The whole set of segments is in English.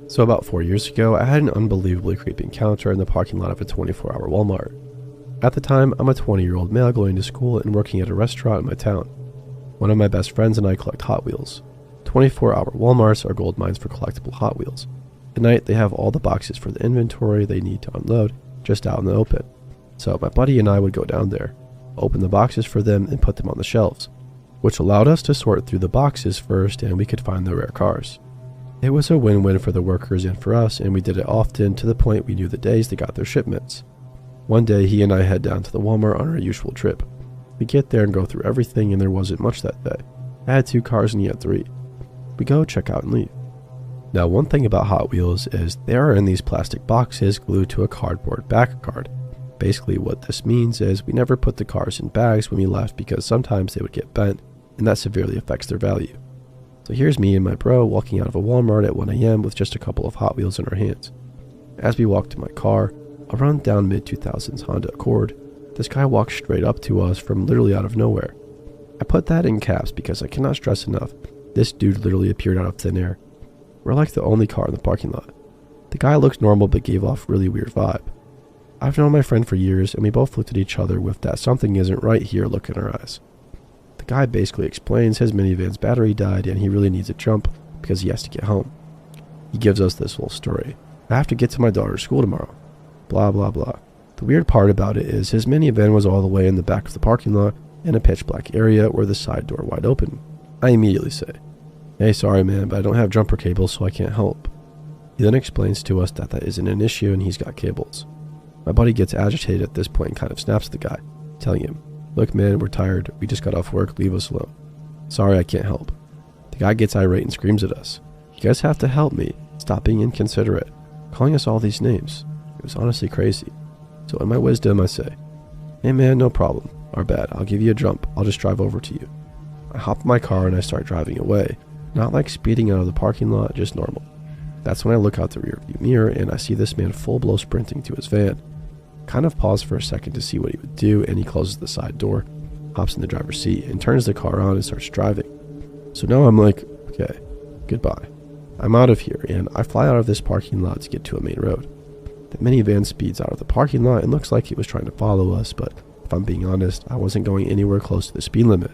So about 4 years ago, I had an unbelievably creepy encounter in the parking lot of a 24-hour Walmart. At the time, I'm a 20-year-old male going to school and working at a restaurant in my town. One of my best friends and I collect Hot Wheels. 24-hour Walmarts are gold mines for collectible Hot Wheels. At night, they have all the boxes for the inventory they need to unload just out in the open. So my buddy and I would go down there, open the boxes for them, and put them on the shelves, which allowed us to sort through the boxes first and we could find the rare cars. It was a win-win for the workers and for us, and we did it often to the point we knew the days they got their shipments. One day, he and I head down to the Walmart on our usual trip. We get there and go through everything, and there wasn't much that day. I had 2 cars and he had 3. We go, check out, and leave. Now, one thing about Hot Wheels is they are in these plastic boxes glued to a cardboard back card. Basically, what this means is we never put the cars in bags when we left because sometimes they would get bent, and that severely affects their value. So here's me and my bro walking out of a Walmart at 1 a.m. with just a couple of Hot Wheels in our hands. As we walk to my car, a run-down mid-2000s Honda Accord, this guy walks straight up to us from literally out of nowhere. I put that in caps because I cannot stress enough, this dude literally appeared out of thin air. We're like the only car in the parking lot. The guy looks normal but gave off really weird vibe. I've known my friend for years, and we both looked at each other with that something isn't right here look in our eyes. The guy basically explains his minivan's battery died and he really needs a jump because he has to get home. He gives us this whole story. I have to get to my daughter's school tomorrow. Blah blah blah. The weird part about it is his minivan was all the way in the back of the parking lot in a pitch black area where the side door wide open. I immediately say, "Hey, sorry man, but I don't have jumper cables so I can't help." He then explains to us that isn't an issue and he's got cables. My buddy gets agitated at this point and kind of snaps at the guy, telling him, "Look man, we're tired, we just got off work, leave us alone." "Sorry, I can't help." The guy gets irate and screams at us, "You guys have to help me, stop being inconsiderate," calling us all these names. It was honestly crazy. So in my wisdom I say, "Hey man, no problem, our bad, I'll give you a jump, I'll just drive over to you." I hop in my car and I start driving away, not like speeding out of the parking lot, just normal. That's when I look out the rearview mirror and I see this man full blow sprinting to his van. Kind of pause for a second to see what he would do, and he closes the side door, hops in the driver's seat, and turns the car on and starts driving. So now I'm like, okay, goodbye. I'm out of here, and I fly out of this parking lot to get to a main road. The minivan speeds out of the parking lot and looks like it was trying to follow us, but if I'm being honest, I wasn't going anywhere close to the speed limit.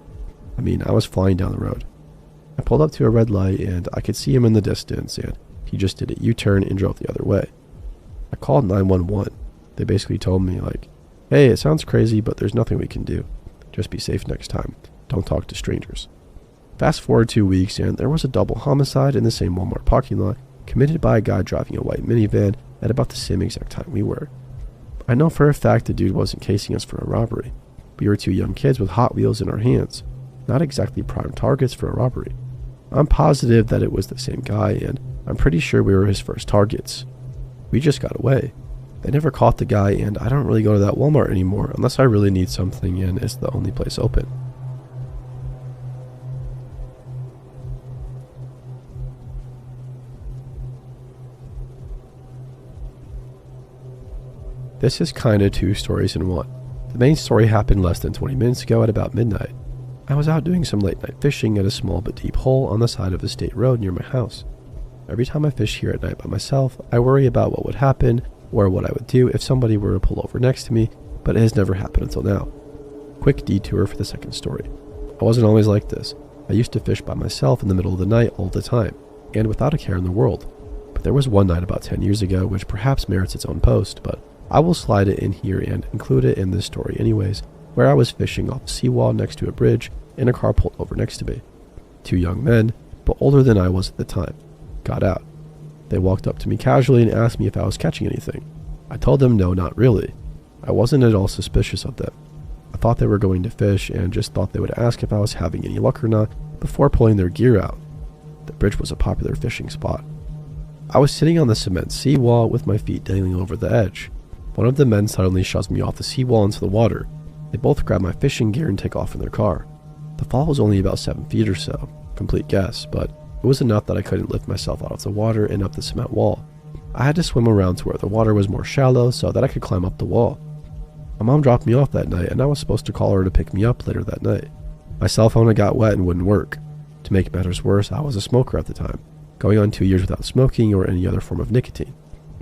I mean, I was flying down the road. I pulled up to a red light, and I could see him in the distance, and he just did a U-turn and drove the other way. I called 911. They basically told me, like, "Hey, it sounds crazy, but there's nothing we can do. Just be safe next time. Don't talk to strangers." Fast forward 2 weeks, and there was a double homicide in the same Walmart parking lot, committed by a guy driving a white minivan at about the same exact time we were. I know for a fact the dude wasn't casing us for a robbery. We were 2 young kids with Hot Wheels in our hands, not exactly prime targets for a robbery. I'm positive that it was the same guy, and I'm pretty sure we were his first targets. We just got away. They never caught the guy, and I don't really go to that Walmart anymore unless I really need something and it's the only place open. This is kinda 2 stories in one. The main story happened less than 20 minutes ago at about midnight. I was out doing some late night fishing at a small but deep hole on the side of a state road near my house. Every time I fish here at night by myself, I worry about what would happen or what I would do if somebody were to pull over next to me, but it has never happened until now. Quick detour for the second story. I wasn't always like this. I used to fish by myself in the middle of the night all the time, and without a care in the world. But there was one night about 10 years ago which perhaps merits its own post, but I will slide it in here and include it in this story anyways, where I was fishing off a seawall next to a bridge and a car pulled over next to me. 2 young men, but older than I was at the time, got out. They walked up to me casually and asked me if I was catching anything. I told them no, not really. I wasn't at all suspicious of them. I thought they were going to fish and just thought they would ask if I was having any luck or not before pulling their gear out. The bridge was a popular fishing spot. I was sitting on the cement seawall with my feet dangling over the edge. One of the men suddenly shoves me off the seawall into the water. They both grab my fishing gear and take off in their car. The fall was only about 7 feet or so, complete guess, but it was enough that I couldn't lift myself out of the water and up the cement wall. I had to swim around to where the water was more shallow so that I could climb up the wall. My mom dropped me off that night and I was supposed to call her to pick me up later that night. My cell phone had got wet and wouldn't work. To make matters worse, I was a smoker at the time. going on 2 years without smoking or any other form of nicotine,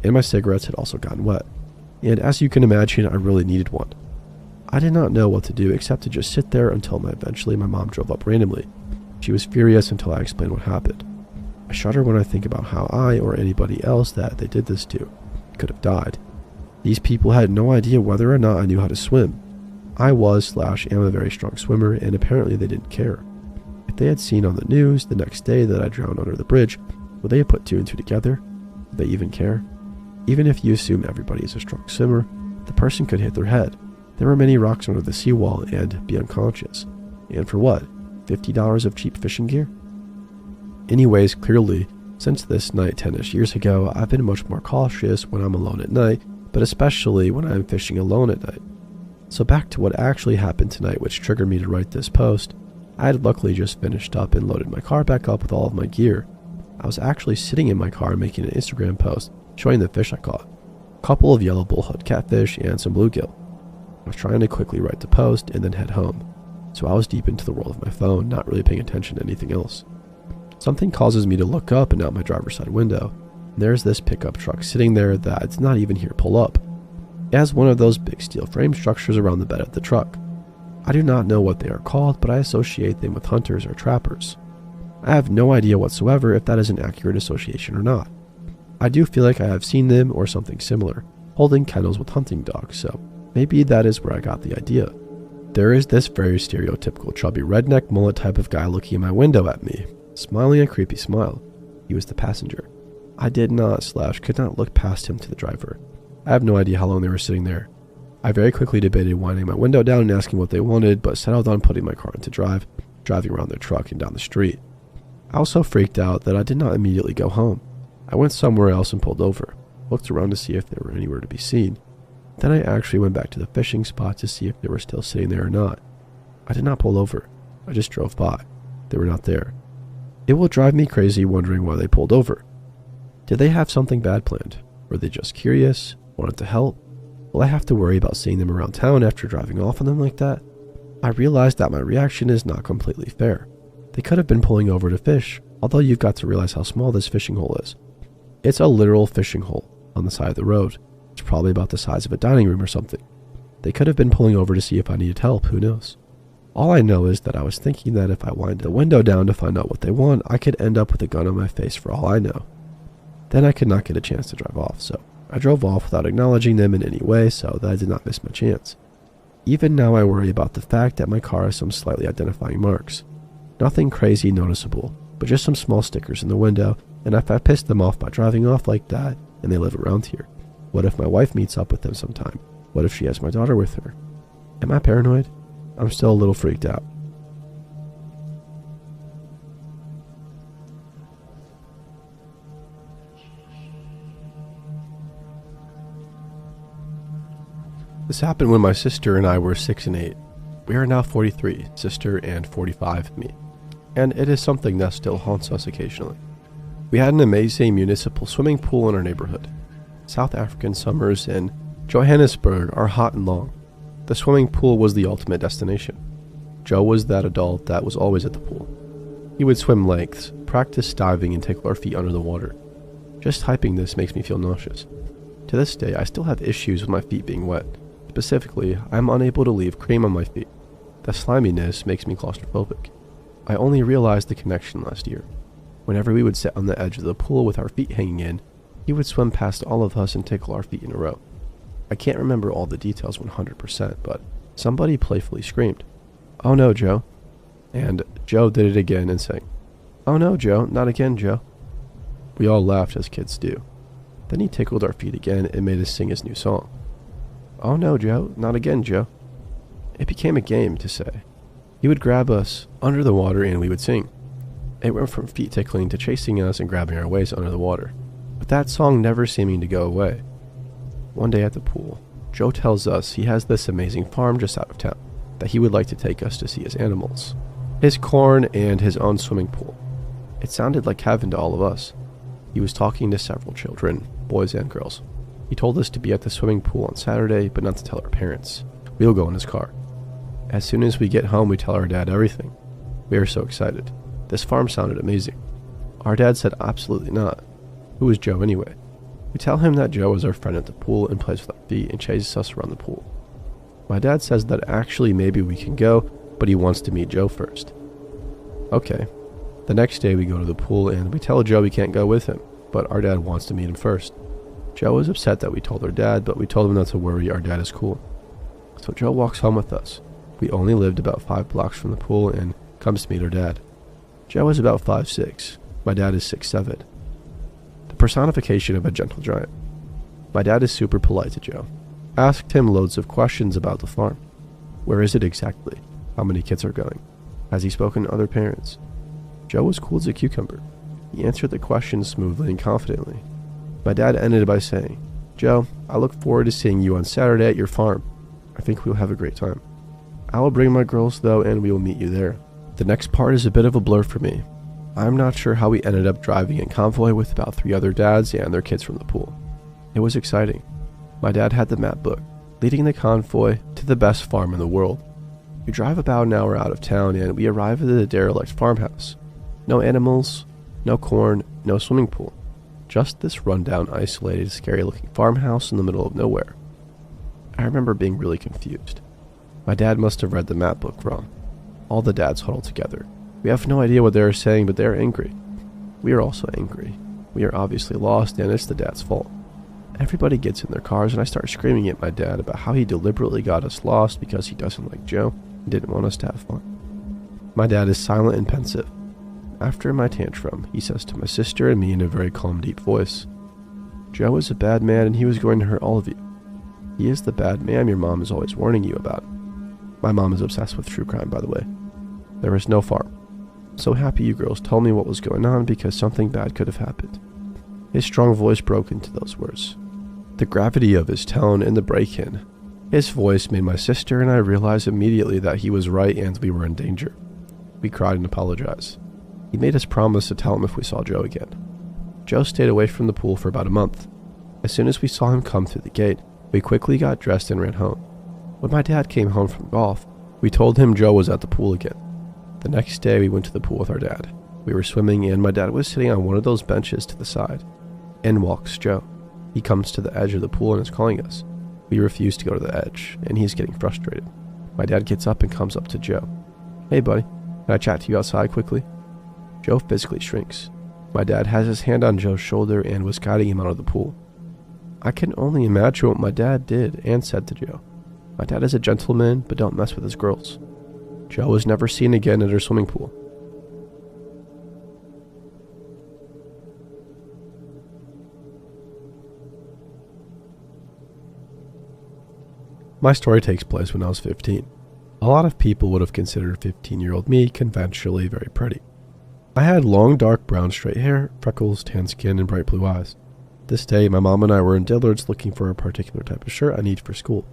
and my cigarettes had also gotten wet. And as you can imagine, I really needed one. I did not know what to do except to just sit there until eventually my mom drove up randomly. She was furious until I explained what happened. I shudder when I think about how I or anybody else that they did this to could have died. These people had no idea whether or not I knew how to swim. I am a very strong swimmer, and apparently they didn't care. If they had seen on the news the next day that I drowned under the bridge, would they have put 2 and 2 together? Would they even care? Even if you assume everybody is a strong swimmer, the person could hit their head. There were many rocks under the seawall and be unconscious. And for what? $50 of cheap fishing gear? Anyways, clearly, since this night 10-ish years ago, I've been much more cautious when I'm alone at night, but especially when I'm fishing alone at night. So back to what actually happened tonight, which triggered me to write this post. I had luckily just finished up and loaded my car back up with all of my gear. I was actually sitting in my car making an Instagram post showing the fish I caught. A couple of yellow bullhead catfish and some bluegill. I was trying to quickly write the post and then head home. So I was deep into the world of my phone, not really paying attention to anything else. Something causes me to look up and out my driver's side window. And there's this pickup truck sitting there that it's not even here pull up. It has one of those big steel frame structures around the bed of the truck. I do not know what they are called, but I associate them with hunters or trappers. I have no idea whatsoever if that is an accurate association or not. I do feel like I have seen them or something similar, holding kennels with hunting dogs, so maybe that is where I got the idea. There is this very stereotypical chubby redneck mullet type of guy looking in my window at me, smiling a creepy smile. He was the passenger. I did not/could not look past him to the driver. I have no idea how long they were sitting there. I very quickly debated winding my window down and asking what they wanted, but settled on putting my car into drive, driving around their truck and down the street. I was so freaked out that I did not immediately go home. I went somewhere else and pulled over, looked around to see if they were anywhere to be seen. Then I actually went back to the fishing spot to see if they were still sitting there or not. I did not pull over. I just drove by. They were not there. It will drive me crazy wondering why they pulled over. Did they have something bad planned? Were they just curious? Wanted to help? Will I have to worry about seeing them around town after driving off on them like that? I realized that my reaction is not completely fair. They could have been pulling over to fish, although you've got to realize how small this fishing hole is. It's a literal fishing hole on the side of the road. It's probably about the size of a dining room or something. They could have been pulling over to see if I needed help, who knows? All I know is that I was thinking that if I wind the window down to find out what they want, I could end up with a gun on my face for all I know. Then I could not get a chance to drive off, so I drove off without acknowledging them in any way so that I did not miss my chance. Even now I worry about the fact that my car has some slightly identifying marks. Nothing crazy noticeable, but just some small stickers in the window, and if I pissed them off by driving off like that, and they live around here, what if my wife meets up with them sometime? What if she has my daughter with her? Am I paranoid? I'm still a little freaked out. This happened when my sister and I were 6 and 8. We are now 43, sister, and 45, me. And it is something that still haunts us occasionally. We had an amazing municipal swimming pool in our neighborhood. South African summers in Johannesburg are hot and long. The swimming pool was the ultimate destination. Joe was that adult that was always at the pool. He would swim lengths, practice diving, and tickle our feet under the water. Just typing this makes me feel nauseous. To this day, I still have issues with my feet being wet. Specifically, I am unable to leave cream on my feet. The sliminess makes me claustrophobic. I only realized the connection last year. Whenever we would sit on the edge of the pool with our feet hanging in, he would swim past all of us and tickle our feet in a row. I can't remember all the details 100%, but somebody playfully screamed, "Oh no, Joe." And Joe did it again and sang, "Oh no, Joe, not again, Joe." We all laughed as kids do. Then he tickled our feet again and made us sing his new song. "Oh no, Joe, not again, Joe." It became a game to say. He would grab us under the water and we would sing. It went from feet tickling to chasing us and grabbing our waist under the water, with that song never seeming to go away. One day at the pool, Joe tells us he has this amazing farm just out of town that he would like to take us to see his animals, his corn, and his own swimming pool. It sounded like heaven to all of us. He was talking to several children, boys and girls. He told us to be at the swimming pool on Saturday, but not to tell our parents. We'll go in his car. As soon as we get home, we tell our dad everything. We are so excited. This farm sounded amazing. Our dad said absolutely not. Who was Joe anyway? We tell him that Joe is our friend at the pool and plays with our feet and chases us around the pool. My dad says that actually maybe we can go, but he wants to meet Joe first. Okay. The next day we go to the pool and we tell Joe we can't go with him, but our dad wants to meet him first. Joe is upset that we told our dad, but we told him not to worry, our dad is cool. So Joe walks home with us. We only lived about 5 blocks from the pool and comes to meet our dad. Joe is about 5'6". My dad is 6'7". The personification of a gentle giant. My dad is super polite to Joe. Asked him loads of questions about the farm. Where is it exactly? How many kids are going? Has he spoken to other parents? Joe was cool as a cucumber. He answered the questions smoothly and confidently. My dad ended by saying, "Joe, I look forward to seeing you on Saturday at your farm. I think we'll have a great time. I will bring my girls though, and we will meet you there." The next part is a bit of a blur for me. I'm not sure how we ended up driving in convoy with about 3 other dads and their kids from the pool. It was exciting. My dad had the map book, leading the convoy to the best farm in the world. We drive about an hour out of town and we arrive at the derelict farmhouse. No animals, no corn, no swimming pool. Just this rundown, isolated, scary-looking farmhouse in the middle of nowhere. I remember being really confused. My dad must have read the map book wrong. All the dads huddle together. We have no idea what they are saying, but they are angry. We are also angry. We are obviously lost, and it's the dad's fault. Everybody gets in their cars, and I start screaming at my dad about how he deliberately got us lost because he doesn't like Joe and didn't want us to have fun. My dad is silent and pensive. After my tantrum, he says to my sister and me in a very calm, deep voice, "Joe is a bad man and he was going to hurt all of you. He is the bad man your mom is always warning you about." My mom is obsessed with true crime, by the way. There is no farm. So happy you girls told me what was going on because something bad could have happened. His strong voice broke into those words. The gravity of his tone and the break-in. His voice made my sister and I realize immediately that he was right and we were in danger. We cried and apologized. He made us promise to tell him if we saw Joe again. Joe stayed away from the pool for about a month. As soon as we saw him come through the gate, we quickly got dressed and ran home. When my dad came home from golf, we told him Joe was at the pool again. The next day we went to the pool with our dad. We were swimming and my dad was sitting on one of those benches to the side. In walks Joe. He comes to the edge of the pool and is calling us. We refuse to go to the edge, and he's getting frustrated. My dad gets up and comes up to Joe. "Hey buddy, can I chat to you outside quickly?" Joe physically shrinks. My dad has his hand on Joe's shoulder and was guiding him out of the pool. I can only imagine what my dad did and said to Joe. My dad is a gentleman, but don't mess with his girls. Joe was never seen again at her swimming pool. My story takes place when I was 15. A lot of people would have considered 15-year-old me conventionally very pretty. I had long dark brown straight hair, freckles, tan skin, and bright blue eyes. This day, my mom and I were in Dillard's looking for a particular type of shirt I need for school.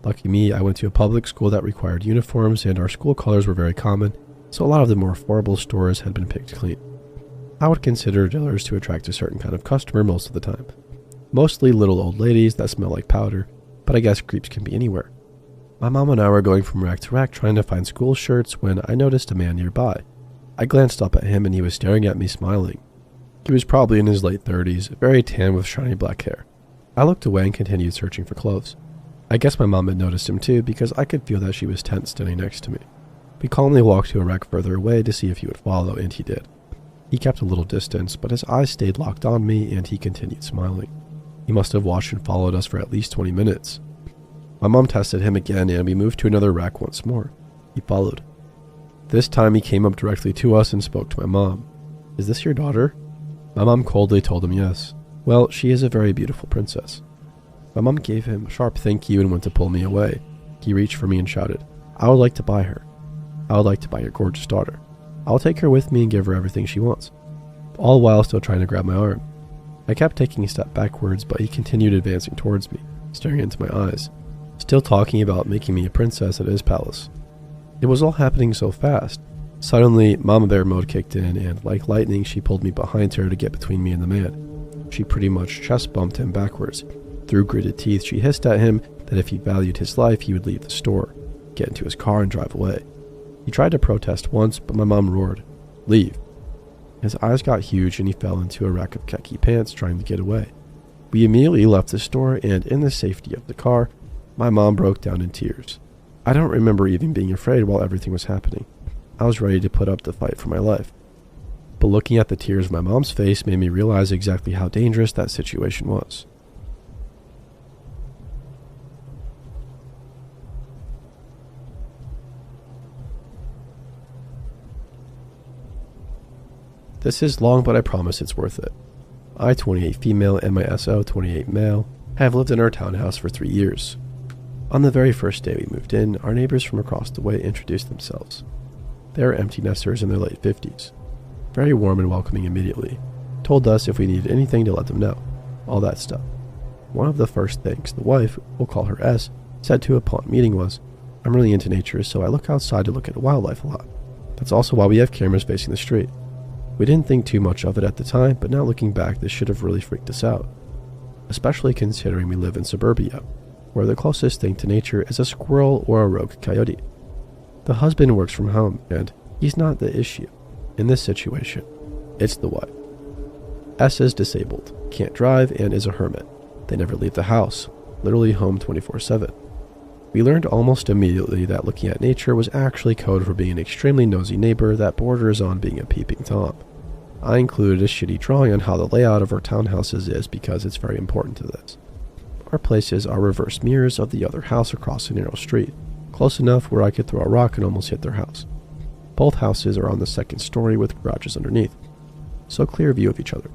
Lucky me, I went to a public school that required uniforms and our school colors were very common, so a lot of the more affordable stores had been picked clean. I would consider Dillard's to attract a certain kind of customer most of the time. Mostly little old ladies that smell like powder, but I guess creeps can be anywhere. My mom and I were going from rack to rack trying to find school shirts when I noticed a man nearby. I glanced up at him and he was staring at me smiling. He was probably in his late 30s, very tan with shiny black hair. I looked away and continued searching for clothes. I guess my mom had noticed him too because I could feel that she was tense standing next to me. We calmly walked to a rack further away to see if he would follow, and he did. He kept a little distance, but his eyes stayed locked on me and he continued smiling. He must have watched and followed us for at least 20 minutes. My mom tested him again and we moved to another rack once more. He followed. This time he came up directly to us and spoke to my mom. "Is this your daughter?" My mom coldly told him yes. "Well, she is a very beautiful princess." My mom gave him a sharp thank you and went to pull me away. He reached for me and shouted, "I would like to buy her. I would like to buy your gorgeous daughter. I'll take her with me and give her everything she wants." All while still trying to grab my arm. I kept taking a step backwards, but he continued advancing towards me, staring into my eyes, still talking about making me a princess at his palace. It was all happening so fast. Suddenly, Mama Bear mode kicked in, and like lightning, she pulled me behind her to get between me and the man. She pretty much chest bumped him backwards. Through gritted teeth, she hissed at him that if he valued his life, he would leave the store, get into his car, and drive away. He tried to protest once, but my mom roared, "Leave." His eyes got huge and he fell into a rack of khaki pants trying to get away. We immediately left the store, and in the safety of the car, my mom broke down in tears. I don't remember even being afraid while everything was happening. I was ready to put up the fight for my life. But looking at the tears on my mom's face made me realize exactly how dangerous that situation was. This is long, but I promise it's worth it. I, 28 female, and my SO, 28 male, have lived in our townhouse for 3 years. On the very first day we moved in, our neighbors from across the way introduced themselves. They are empty nesters in their late 50s. Very warm and welcoming immediately. Told us if we needed anything to let them know. All that stuff. One of the first things the wife, we'll call her S, said to upon meeting was, "I'm really into nature, so I look outside to look at wildlife a lot. That's also why we have cameras facing the street." We didn't think too much of it at the time, but now looking back, this should have really freaked us out. Especially considering we live in suburbia, where the closest thing to nature is a squirrel or a rogue coyote. The husband works from home, and he's not the issue. In this situation, it's the wife. S is disabled, can't drive, and is a hermit. They never leave the house, literally home 24/7. We learned almost immediately that looking at nature was actually code for being an extremely nosy neighbor that borders on being a peeping Tom. I included a shitty drawing on how the layout of our townhouses is because it's very important to this. Our places are reverse mirrors of the other house across a narrow street, close enough where I could throw a rock and almost hit their house. Both houses are on the second story with garages underneath, so clear view of each other.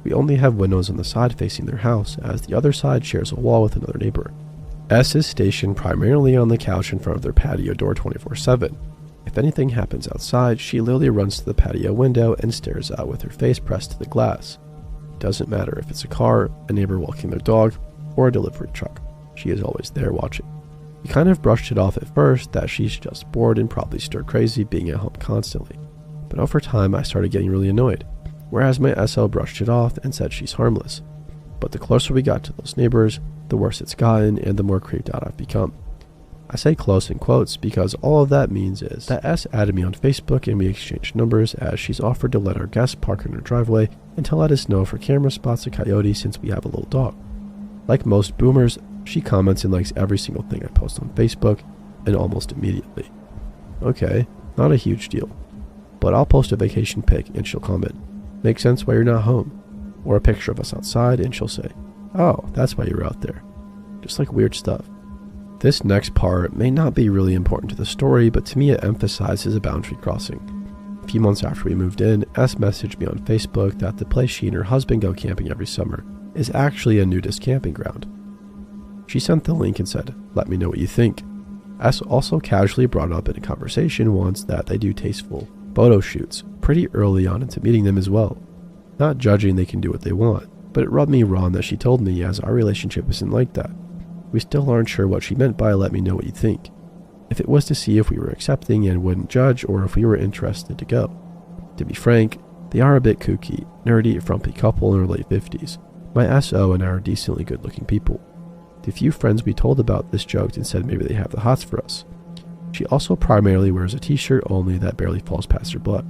We only have windows on the side facing their house, as the other side shares a wall with another neighbor. S is stationed primarily on the couch in front of their patio door 24/7. If anything happens outside, she literally runs to the patio window and stares out with her face pressed to the glass. Doesn't matter if it's a car, a neighbor walking their dog, or a delivery truck. She is always there watching. We kind of brushed it off at first that she's just bored and probably stir crazy being at home constantly. But over time I started getting really annoyed, whereas my SL brushed it off and said she's harmless. But the closer we got to those neighbors, the worse it's gotten and the more creeped out I've become. I say close in quotes because all of that means is that S added me on Facebook and we exchanged numbers, as she's offered to let our guests park in her driveway and to let us know if her camera spots a coyote since we have a little dog. Like most boomers, she comments and likes every single thing I post on Facebook, and almost immediately. Okay, not a huge deal. But I'll post a vacation pic and she'll comment, "Makes sense why you're not home." Or a picture of us outside and she'll say, "Oh, that's why you're out there." Just like weird stuff. This next part may not be really important to the story, but to me it emphasizes a boundary crossing. A few months after we moved in, S messaged me on Facebook that the place she and her husband go camping every summer is actually a nudist camping ground. She sent the link and said, "Let me know what you think." S also casually brought up in a conversation once that they do tasteful photo shoots pretty early on into meeting them as well. Not judging, they can do what they want, but it rubbed me wrong that she told me, as our relationship isn't like that. We still aren't sure what she meant by "let me know what you think." If it was to see if we were accepting and wouldn't judge, or if we were interested to go. To be frank, they are a bit kooky, nerdy, frumpy couple in their late 50s. My SO and I are decently good looking people. The few friends we told about this joked and said maybe they have the hots for us. She also primarily wears a t-shirt only that barely falls past her butt.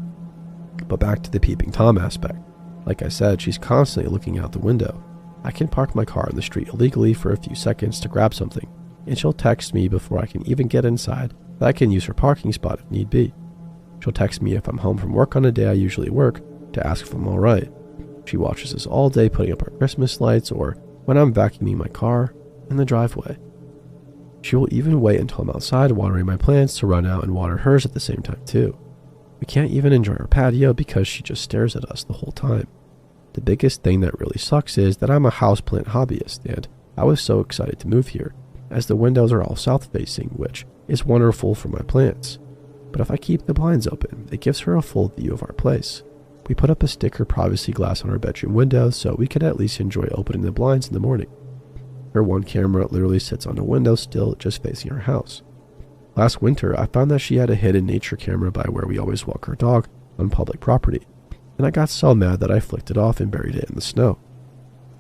But back to the peeping Tom aspect. Like I said, she's constantly looking out the window. I can park my car in the street illegally for a few seconds to grab something, and she'll text me before I can even get inside that I can use her parking spot if need be. She'll text me if I'm home from work on a day I usually work to ask if I'm alright. She watches us all day putting up our Christmas lights, or when I'm vacuuming my car in the driveway. She will even wait until I'm outside watering my plants to run out and water hers at the same time too. We can't even enjoy our patio because she just stares at us the whole time. The biggest thing that really sucks is that I'm a houseplant hobbyist, and I was so excited to move here, as the windows are all south facing, which is wonderful for my plants. But if I keep the blinds open, it gives her a full view of our place. We put up a sticker privacy glass on our bedroom window so we could at least enjoy opening the blinds in the morning. Her one camera literally sits on a windowsill just facing our house. Last winter, I found that she had a hidden nature camera by where we always walk our dog on public property, and I got so mad that I flicked it off and buried it in the snow.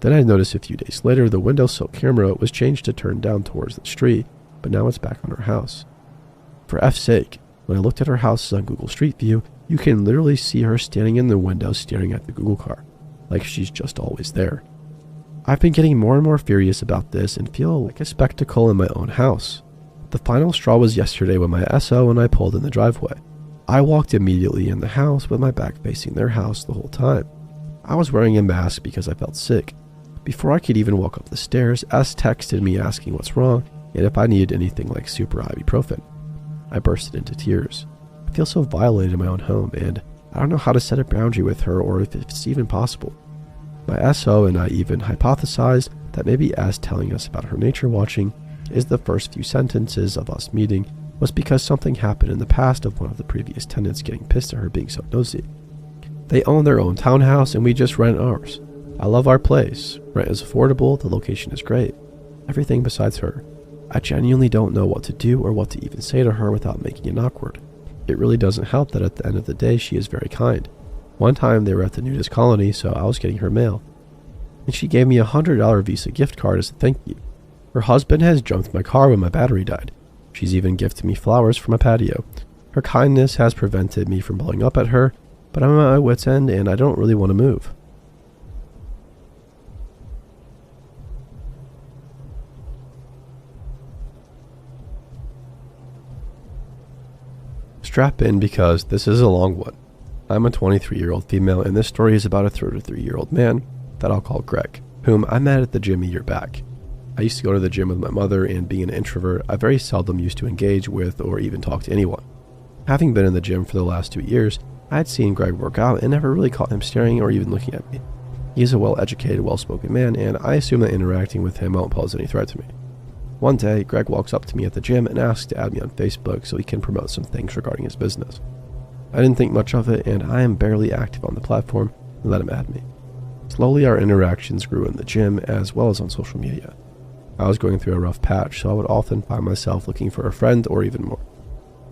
Then I noticed a few days later the windowsill camera was changed to turn down towards the street, but now it's back on our house. For F's sake, when I looked at our houses on Google Street View, You can literally see her standing in the window staring at the Google car, like she's just always there. I've been getting more and more furious about this and feel like a spectacle in my own house. The final straw was yesterday when my SO and I pulled in the driveway. I walked immediately in the house with my back facing their house the whole time. I was wearing a mask because I felt sick. Before I could even walk up the stairs, S texted me asking what's wrong and if I needed anything like super ibuprofen. I bursted into tears. I feel so violated in my own home, and I don't know how to set a boundary with her or if it's even possible. My SO and I even hypothesized that maybe S telling us about her nature watching is the first few sentences of us meeting was because something happened in the past of one of the previous tenants getting pissed at her being so nosy. They own their own townhouse and we just rent ours. I love our place. Rent is affordable, the location is great. Everything besides her. I genuinely don't know what to do or what to even say to her without making it awkward. It really doesn't help that at the end of the day she is very kind. One time they were at the nudist colony, so I was getting her mail, and she gave me a $100 Visa gift card as a thank you. Her husband has junked my car when my battery died. She's even gifted me flowers for my patio. Her kindness has prevented me from blowing up at her, but I'm at my wit's end and I don't really want to move. Strap in because this is a long one. I'm a 23-year-old female, and this story is about a 33-year-old man that I'll call Greg, whom I met at the gym a year back. I used to go to the gym with my mother, and being an introvert, I very seldom used to engage with or even talk to anyone. Having been in the gym for the last 2 years, I had seen Greg work out and never really caught him staring or even looking at me. He is a well-educated, well-spoken man, and I assume that interacting with him won't pose any threat to me. One day, Greg walks up to me at the gym and asks to add me on Facebook so he can promote some things regarding his business. I didn't think much of it, and I am barely active on the platform, and let him add me. Slowly, our interactions grew in the gym as well as on social media. I was going through a rough patch, so I would often find myself looking for a friend or even more.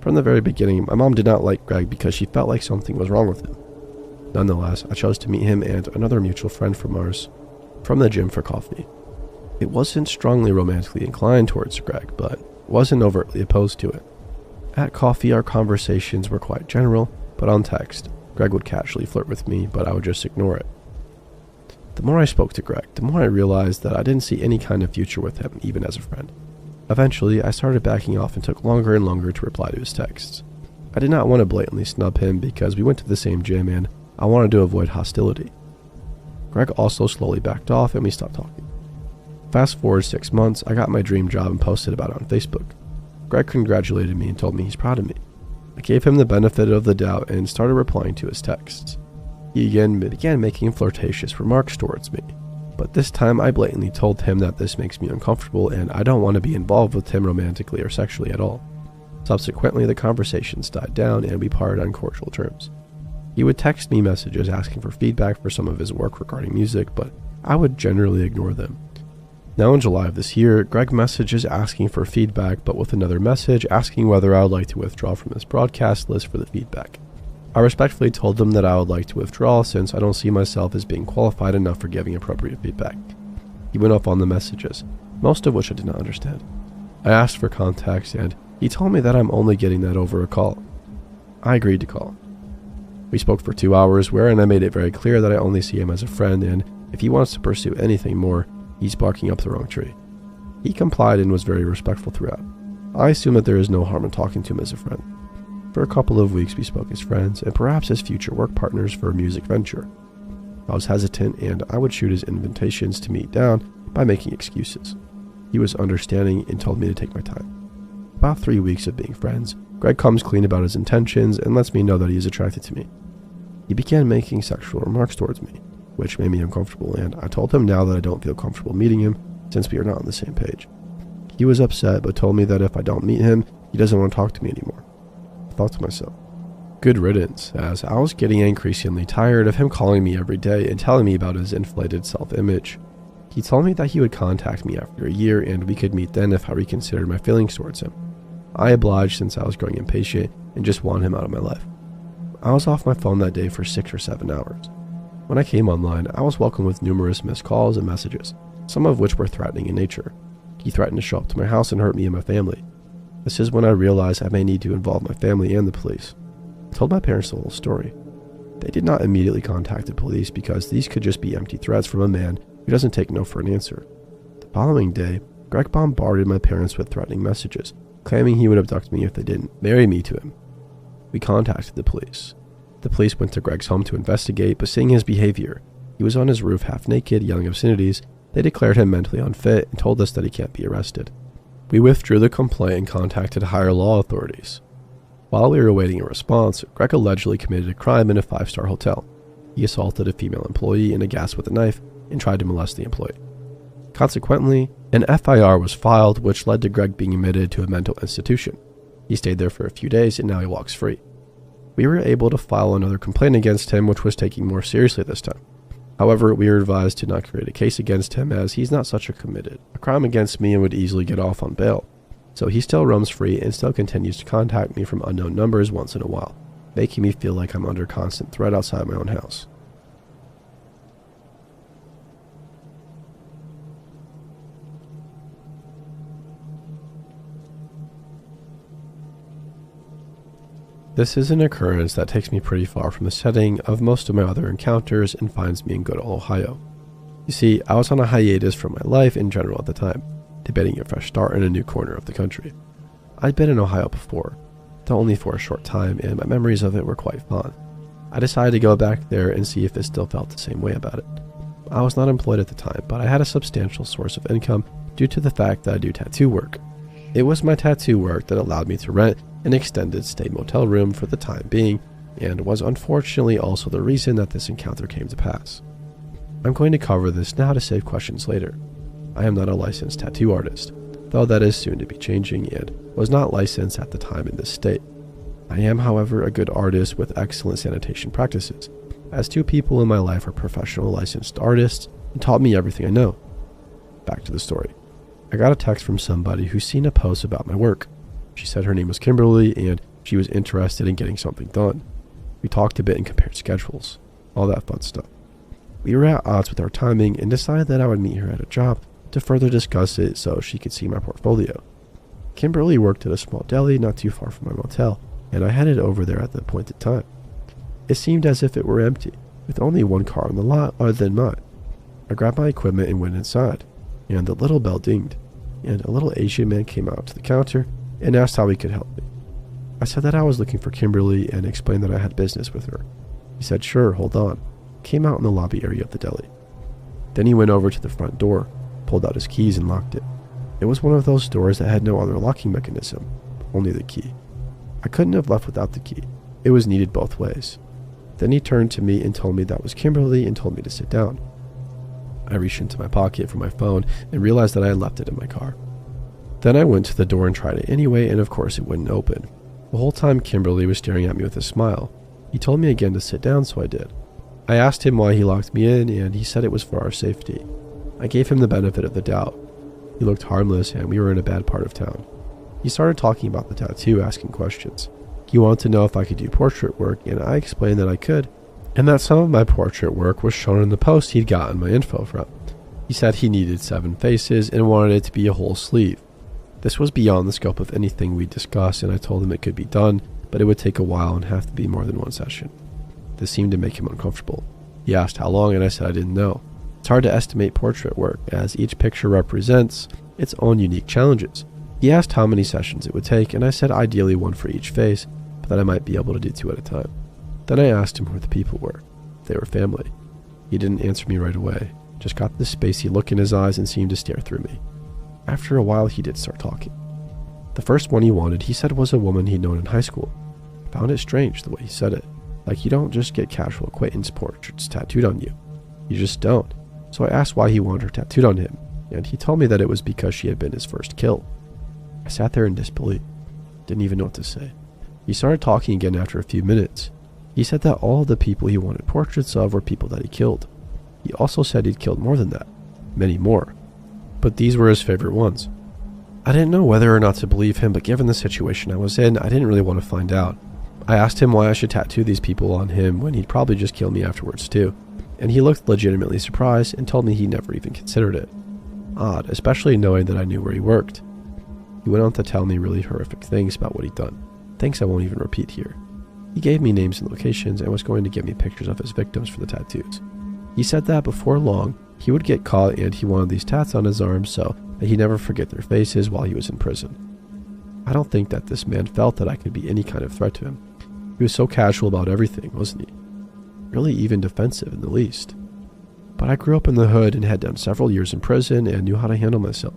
From the very beginning, my mom did not like Greg because she felt like something was wrong with him. Nonetheless, I chose to meet him and another mutual friend from ours from the gym for coffee. It wasn't strongly romantically inclined towards Greg, but wasn't overtly opposed to it. At coffee, our conversations were quite general, but on text, Greg would casually flirt with me, but I would just ignore it. The more I spoke to Greg, the more I realized that I didn't see any kind of future with him, even as a friend. Eventually, I started backing off and took longer and longer to reply to his texts. I did not want to blatantly snub him because we went to the same gym and I wanted to avoid hostility. Greg also slowly backed off and we stopped talking. Fast forward 6 months, I got my dream job and posted about it on Facebook. Greg congratulated me and told me he's proud of me. I gave him the benefit of the doubt and started replying to his texts. He again began making flirtatious remarks towards me, but this time I blatantly told him that this makes me uncomfortable and I don't want to be involved with him romantically or sexually at all. Subsequently, the conversations died down and we parted on cordial terms. He would text me messages asking for feedback for some of his work regarding music, but I would generally ignore them. Now in July of this year, Greg messages asking for feedback, but with another message asking whether I would like to withdraw from his broadcast list for the feedback. I respectfully told him that I would like to withdraw since I don't see myself as being qualified enough for giving appropriate feedback. He went off on the messages, most of which I did not understand. I asked for context and he told me that I'm only getting that over a call. I agreed to call. We spoke for 2 hours wherein I made it very clear that I only see him as a friend and if he wants to pursue anything more, he's barking up the wrong tree. He complied and was very respectful throughout. I assume that there is no harm in talking to him as a friend. For a couple of weeks we spoke as friends and perhaps as future work partners for a music venture. I was hesitant and I would shoot his invitations to meet down by making excuses. He was understanding and told me to take my time. About 3 weeks of being friends, Greg comes clean about his intentions and lets me know that he is attracted to me. He began making sexual remarks towards me, which made me uncomfortable, and I told him now that I don't feel comfortable meeting him since we are not on the same page. He was upset but told me that if I don't meet him, he doesn't want to talk to me anymore. I thought to myself, good riddance, as I was getting increasingly tired of him calling me every day and telling me about his inflated self-image. He told me that he would contact me after a year and we could meet then if I reconsidered my feelings towards him. I obliged since I was growing impatient and just wanted him out of my life. I was off my phone that day for 6 or 7 hours. When I came online, I was welcomed with numerous missed calls and messages, some of which were threatening in nature. He threatened to show up to my house and hurt me and my family. This is when I realized I may need to involve my family and the police. I told my parents the whole story. They did not immediately contact the police because these could just be empty threats from a man who doesn't take no for an answer. The following day, Greg bombarded my parents with threatening messages, claiming he would abduct me if they didn't marry me to him. We contacted the police. The police went to Greg's home to investigate, but seeing his behavior, he was on his roof half naked, yelling obscenities, they declared him mentally unfit and told us that he can't be arrested. We withdrew the complaint and contacted higher law authorities. While we were awaiting a response, Greg allegedly committed a crime in a 5-star hotel. He assaulted a female employee in a gas with a knife and tried to molest the employee. Consequently, an FIR was filed, which led to Greg being admitted to a mental institution. He stayed there for a few days and now he walks free. We were able to file another complaint against him, which was taken more seriously this time. However, we were advised to not create a case against him as he's not such a committed a crime against me and would easily get off on bail. So he still roams free and still continues to contact me from unknown numbers once in a while, making me feel like I'm under constant threat outside my own house. This is an occurrence that takes me pretty far from the setting of most of my other encounters and finds me in good old Ohio. You see, I was on a hiatus from my life in general at the time, debating a fresh start in a new corner of the country. I'd been in Ohio before, though only for a short time, and my memories of it were quite fond. I decided to go back there and see if it still felt the same way about it. I was not employed at the time, but I had a substantial source of income due to the fact that I do tattoo work. It was my tattoo work that allowed me to rent an extended stay motel room for the time being, and was unfortunately also the reason that this encounter came to pass. I'm going to cover this now to save questions later. I am not a licensed tattoo artist, though that is soon to be changing, and was not licensed at the time in this state. I am, however, a good artist with excellent sanitation practices, as 2 people in my life are professional licensed artists and taught me everything I know. Back to the story. I got a text from somebody who's seen a post about my work. She said her name was Kimberly and she was interested in getting something done. We talked a bit and compared schedules, all that fun stuff. We were at odds with our timing and decided that I would meet her at a job to further discuss it so she could see my portfolio. Kimberly worked at a small deli not too far from my motel, and I headed over there at the appointed time. It seemed as if it were empty, with only one car on the lot other than mine. I grabbed my equipment and went inside, and the little bell dinged, and a little Asian man came out to the counter and asked how he could help me. I said that I was looking for Kimberly and explained that I had business with her. He said, "Sure, hold on," came out in the lobby area of the deli. Then he went over to the front door, pulled out his keys and locked it. It was one of those doors that had no other locking mechanism, only the key. I couldn't have left without the key. It was needed both ways. Then he turned to me and told me that was Kimberly and told me to sit down. I reached into my pocket for my phone and realized that I had left it in my car. Then I went to the door and tried it anyway, and of course it wouldn't open. The whole time Kimberly was staring at me with a smile. He told me again to sit down, so I did. I asked him why he locked me in, and he said it was for our safety. I gave him the benefit of the doubt. He looked harmless, and we were in a bad part of town. He started talking about the tattoo, asking questions. He wanted to know if I could do portrait work, and I explained that I could, and that some of my portrait work was shown in the post he'd gotten my info from. He said he needed 7 faces and wanted it to be a whole sleeve. This was beyond the scope of anything we discussed, and I told him it could be done, but it would take a while and have to be more than one session. This seemed to make him uncomfortable. He asked how long, and I said I didn't know. It's hard to estimate portrait work, as each picture represents its own unique challenges. He asked how many sessions it would take, and I said ideally 1 for each face, but that I might be able to do 2 at a time. Then I asked him who the people were. They were family. He didn't answer me right away, just got this spacey look in his eyes and seemed to stare through me. After a while, he did start talking. The first one he wanted, he said, was a woman he'd known in high school. I found it strange the way he said it. Like, you don't just get casual acquaintance portraits tattooed on you. You just don't. So I asked why he wanted her tattooed on him, and he told me that it was because she had been his first kill. I sat there in disbelief. Didn't even know what to say. He started talking again after a few minutes. He said that all of the people he wanted portraits of were people that he killed. He also said he'd killed more than that. Many more. But these were his favorite ones. I didn't know whether or not to believe him, but given the situation I was in, I didn't really want to find out. I asked him why I should tattoo these people on him when he'd probably just kill me afterwards too, and he looked legitimately surprised and told me he never even considered it. Odd, especially knowing that I knew where he worked. He went on to tell me really horrific things about what he'd done, things I won't even repeat here. He gave me names and locations and was going to give me pictures of his victims for the tattoos. He said that before long, he would get caught and he wanted these tats on his arms so that he'd never forget their faces while he was in prison. I don't think that this man felt that I could be any kind of threat to him. He was so casual about everything, wasn't he? Really even defensive in the least. But I grew up in the hood and had done several years in prison and knew how to handle myself.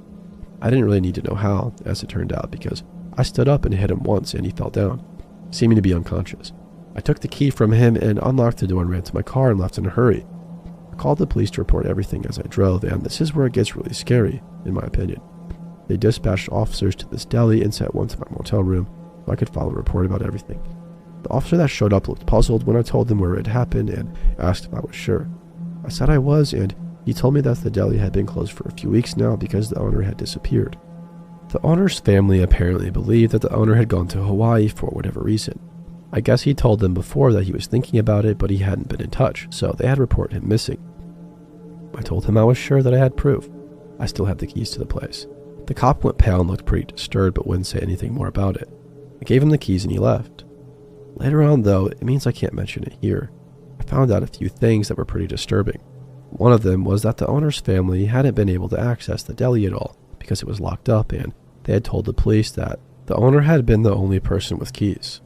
I didn't really need to know how, as it turned out, because I stood up and hit him once and he fell down, seeming to be unconscious. I took the key from him and unlocked the door and ran to my car and left in a hurry. I called the police to report everything as I drove, and this is where it gets really scary, in my opinion. They dispatched officers to this deli and sent one to my motel room so I could file a report about everything. The officer that showed up looked puzzled when I told him where it happened and asked if I was sure. I said I was, and he told me that the deli had been closed for a few weeks now because the owner had disappeared. The owner's family apparently believed that the owner had gone to Hawaii for whatever reason. I guess he told them before that he was thinking about it, but he hadn't been in touch, so they had reported him missing. I told him I was sure that I had proof. I still had the keys to the place. The cop went pale and looked pretty disturbed, but wouldn't say anything more about it. I gave him the keys and he left. Later on, though, it means I can't mention it here, I found out a few things that were pretty disturbing. One of them was that the owner's family hadn't been able to access the deli at all because it was locked up, and they had told the police that the owner had been the only person with keys.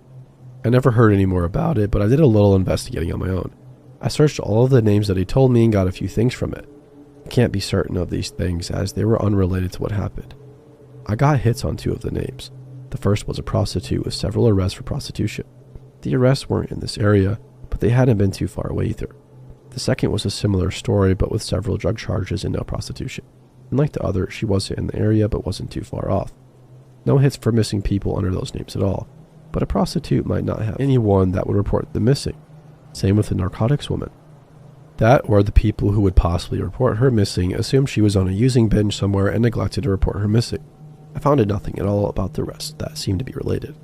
I never heard any more about it, but I did a little investigating on my own. I searched all of the names that he told me and got a few things from it. I can't be certain of these things as they were unrelated to what happened. I got hits on 2 of the names. The first was a prostitute with several arrests for prostitution. The arrests weren't in this area, but they hadn't been too far away either. The second was a similar story, but with several drug charges and no prostitution. And like the other, she wasn't in the area, but wasn't too far off. No hits for missing people under those names at all, but a prostitute might not have anyone that would report them missing. Same with the narcotics woman. That or the people who would possibly report her missing assumed she was on a using binge somewhere and neglected to report her missing. I found nothing at all about the rest that seemed to be related.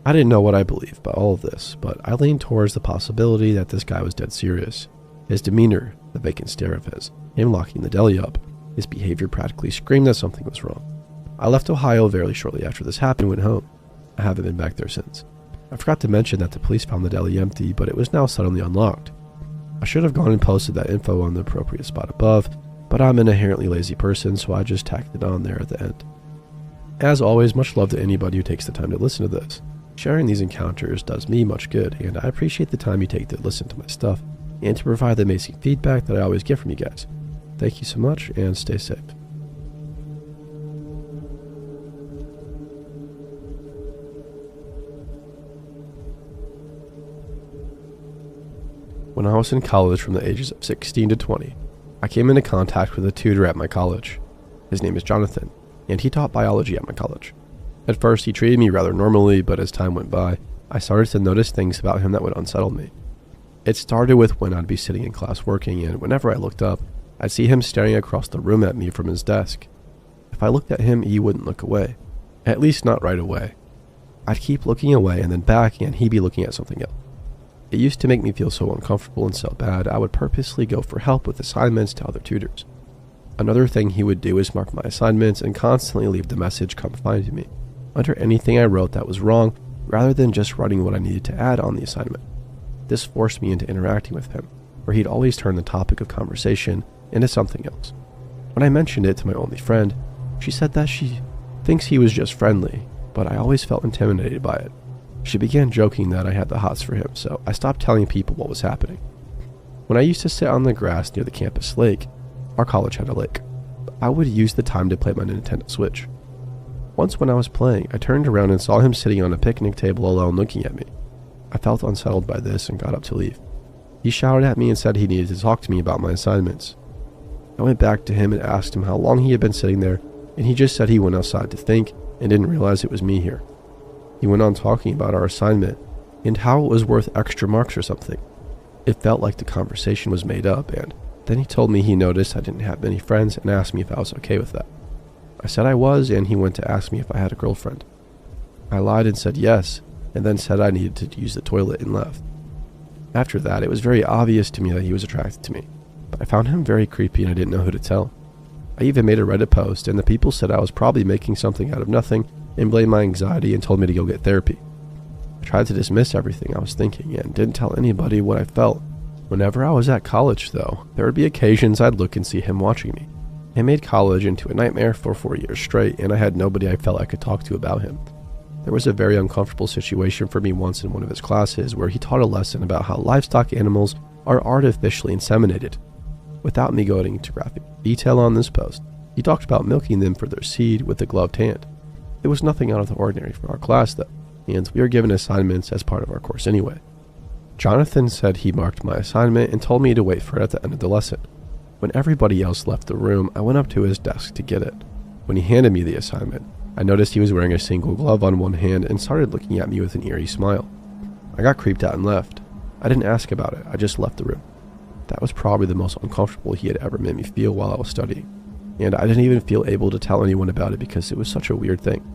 I didn't know what I believed about all of this, but I leaned towards the possibility that this guy was dead serious. His demeanor, the vacant stare of his, him locking the deli up, his behavior practically screamed that something was wrong. I left Ohio very shortly after this happened and went home. I haven't been back there since. I forgot to mention that the police found the deli empty, but it was now suddenly unlocked. I should have gone and posted that info on the appropriate spot above, but I'm an inherently lazy person, so I just tacked it on there at the end. As always, much love to anybody who takes the time to listen to this. Sharing these encounters does me much good, and I appreciate the time you take to listen to my stuff and to provide the amazing feedback that I always get from you guys. Thank you so much, and stay safe. When I was in college from the ages of 16 to 20, I came into contact with a tutor at my college. His name is Jonathan, and he taught biology at my college. At first, he treated me rather normally, but as time went by, I started to notice things about him that would unsettle me. It started with when I'd be sitting in class working, and whenever I looked up, I'd see him staring across the room at me from his desk. If I looked at him, he wouldn't look away. At least not right away. I'd keep looking away and then back, and he'd be looking at something else. It used to make me feel so uncomfortable and so bad, I would purposely go for help with assignments to other tutors. Another thing he would do is mark my assignments and constantly leave the message, "Come find me," under anything I wrote that was wrong, rather than just writing what I needed to add on the assignment. This forced me into interacting with him, where he'd always turn the topic of conversation into something else. When I mentioned it to my only friend, she said that she thinks he was just friendly, but I always felt intimidated by it. She began joking that I had the hots for him, so I stopped telling people what was happening. When I used to sit on the grass near the campus lake, our college had a lake, I would use the time to play my Nintendo Switch. Once when I was playing, I turned around and saw him sitting on a picnic table alone looking at me. I felt unsettled by this and got up to leave. He shouted at me and said he needed to talk to me about my assignments. I went back to him and asked him how long he had been sitting there, and he just said he went outside to think and didn't realize it was me here. He went on talking about our assignment and how it was worth extra marks or something. It felt like the conversation was made up, and then he told me he noticed I didn't have many friends and asked me if I was okay with that. I said I was, and he went to ask me if I had a girlfriend. I lied and said yes, and then said I needed to use the toilet and left. After that, it was very obvious to me that he was attracted to me, but I found him very creepy and I didn't know who to tell. I even made a Reddit post, and the people said I was probably making something out of nothing and blamed my anxiety and told me to go get therapy. I tried to dismiss everything I was thinking and didn't tell anybody what I felt. Whenever I was at college, though, there would be occasions I'd look and see him watching me. It made college into a nightmare for 4 years straight, and I had nobody I felt I could talk to about him. There was a very uncomfortable situation for me once in one of his classes where he taught a lesson about how livestock animals are artificially inseminated. Without me going into graphic detail on this post, he talked about milking them for their seed with a gloved hand. It was nothing out of the ordinary for our class though, and we were given assignments as part of our course anyway. Jonathan said he marked my assignment and told me to wait for it at the end of the lesson. When everybody else left the room, I went up to his desk to get it. When he handed me the assignment, I noticed he was wearing a single glove on one hand and started looking at me with an eerie smile. I got creeped out and left. I didn't ask about it, I just left the room. That was probably the most uncomfortable he had ever made me feel while I was studying, and I didn't even feel able to tell anyone about it because it was such a weird thing.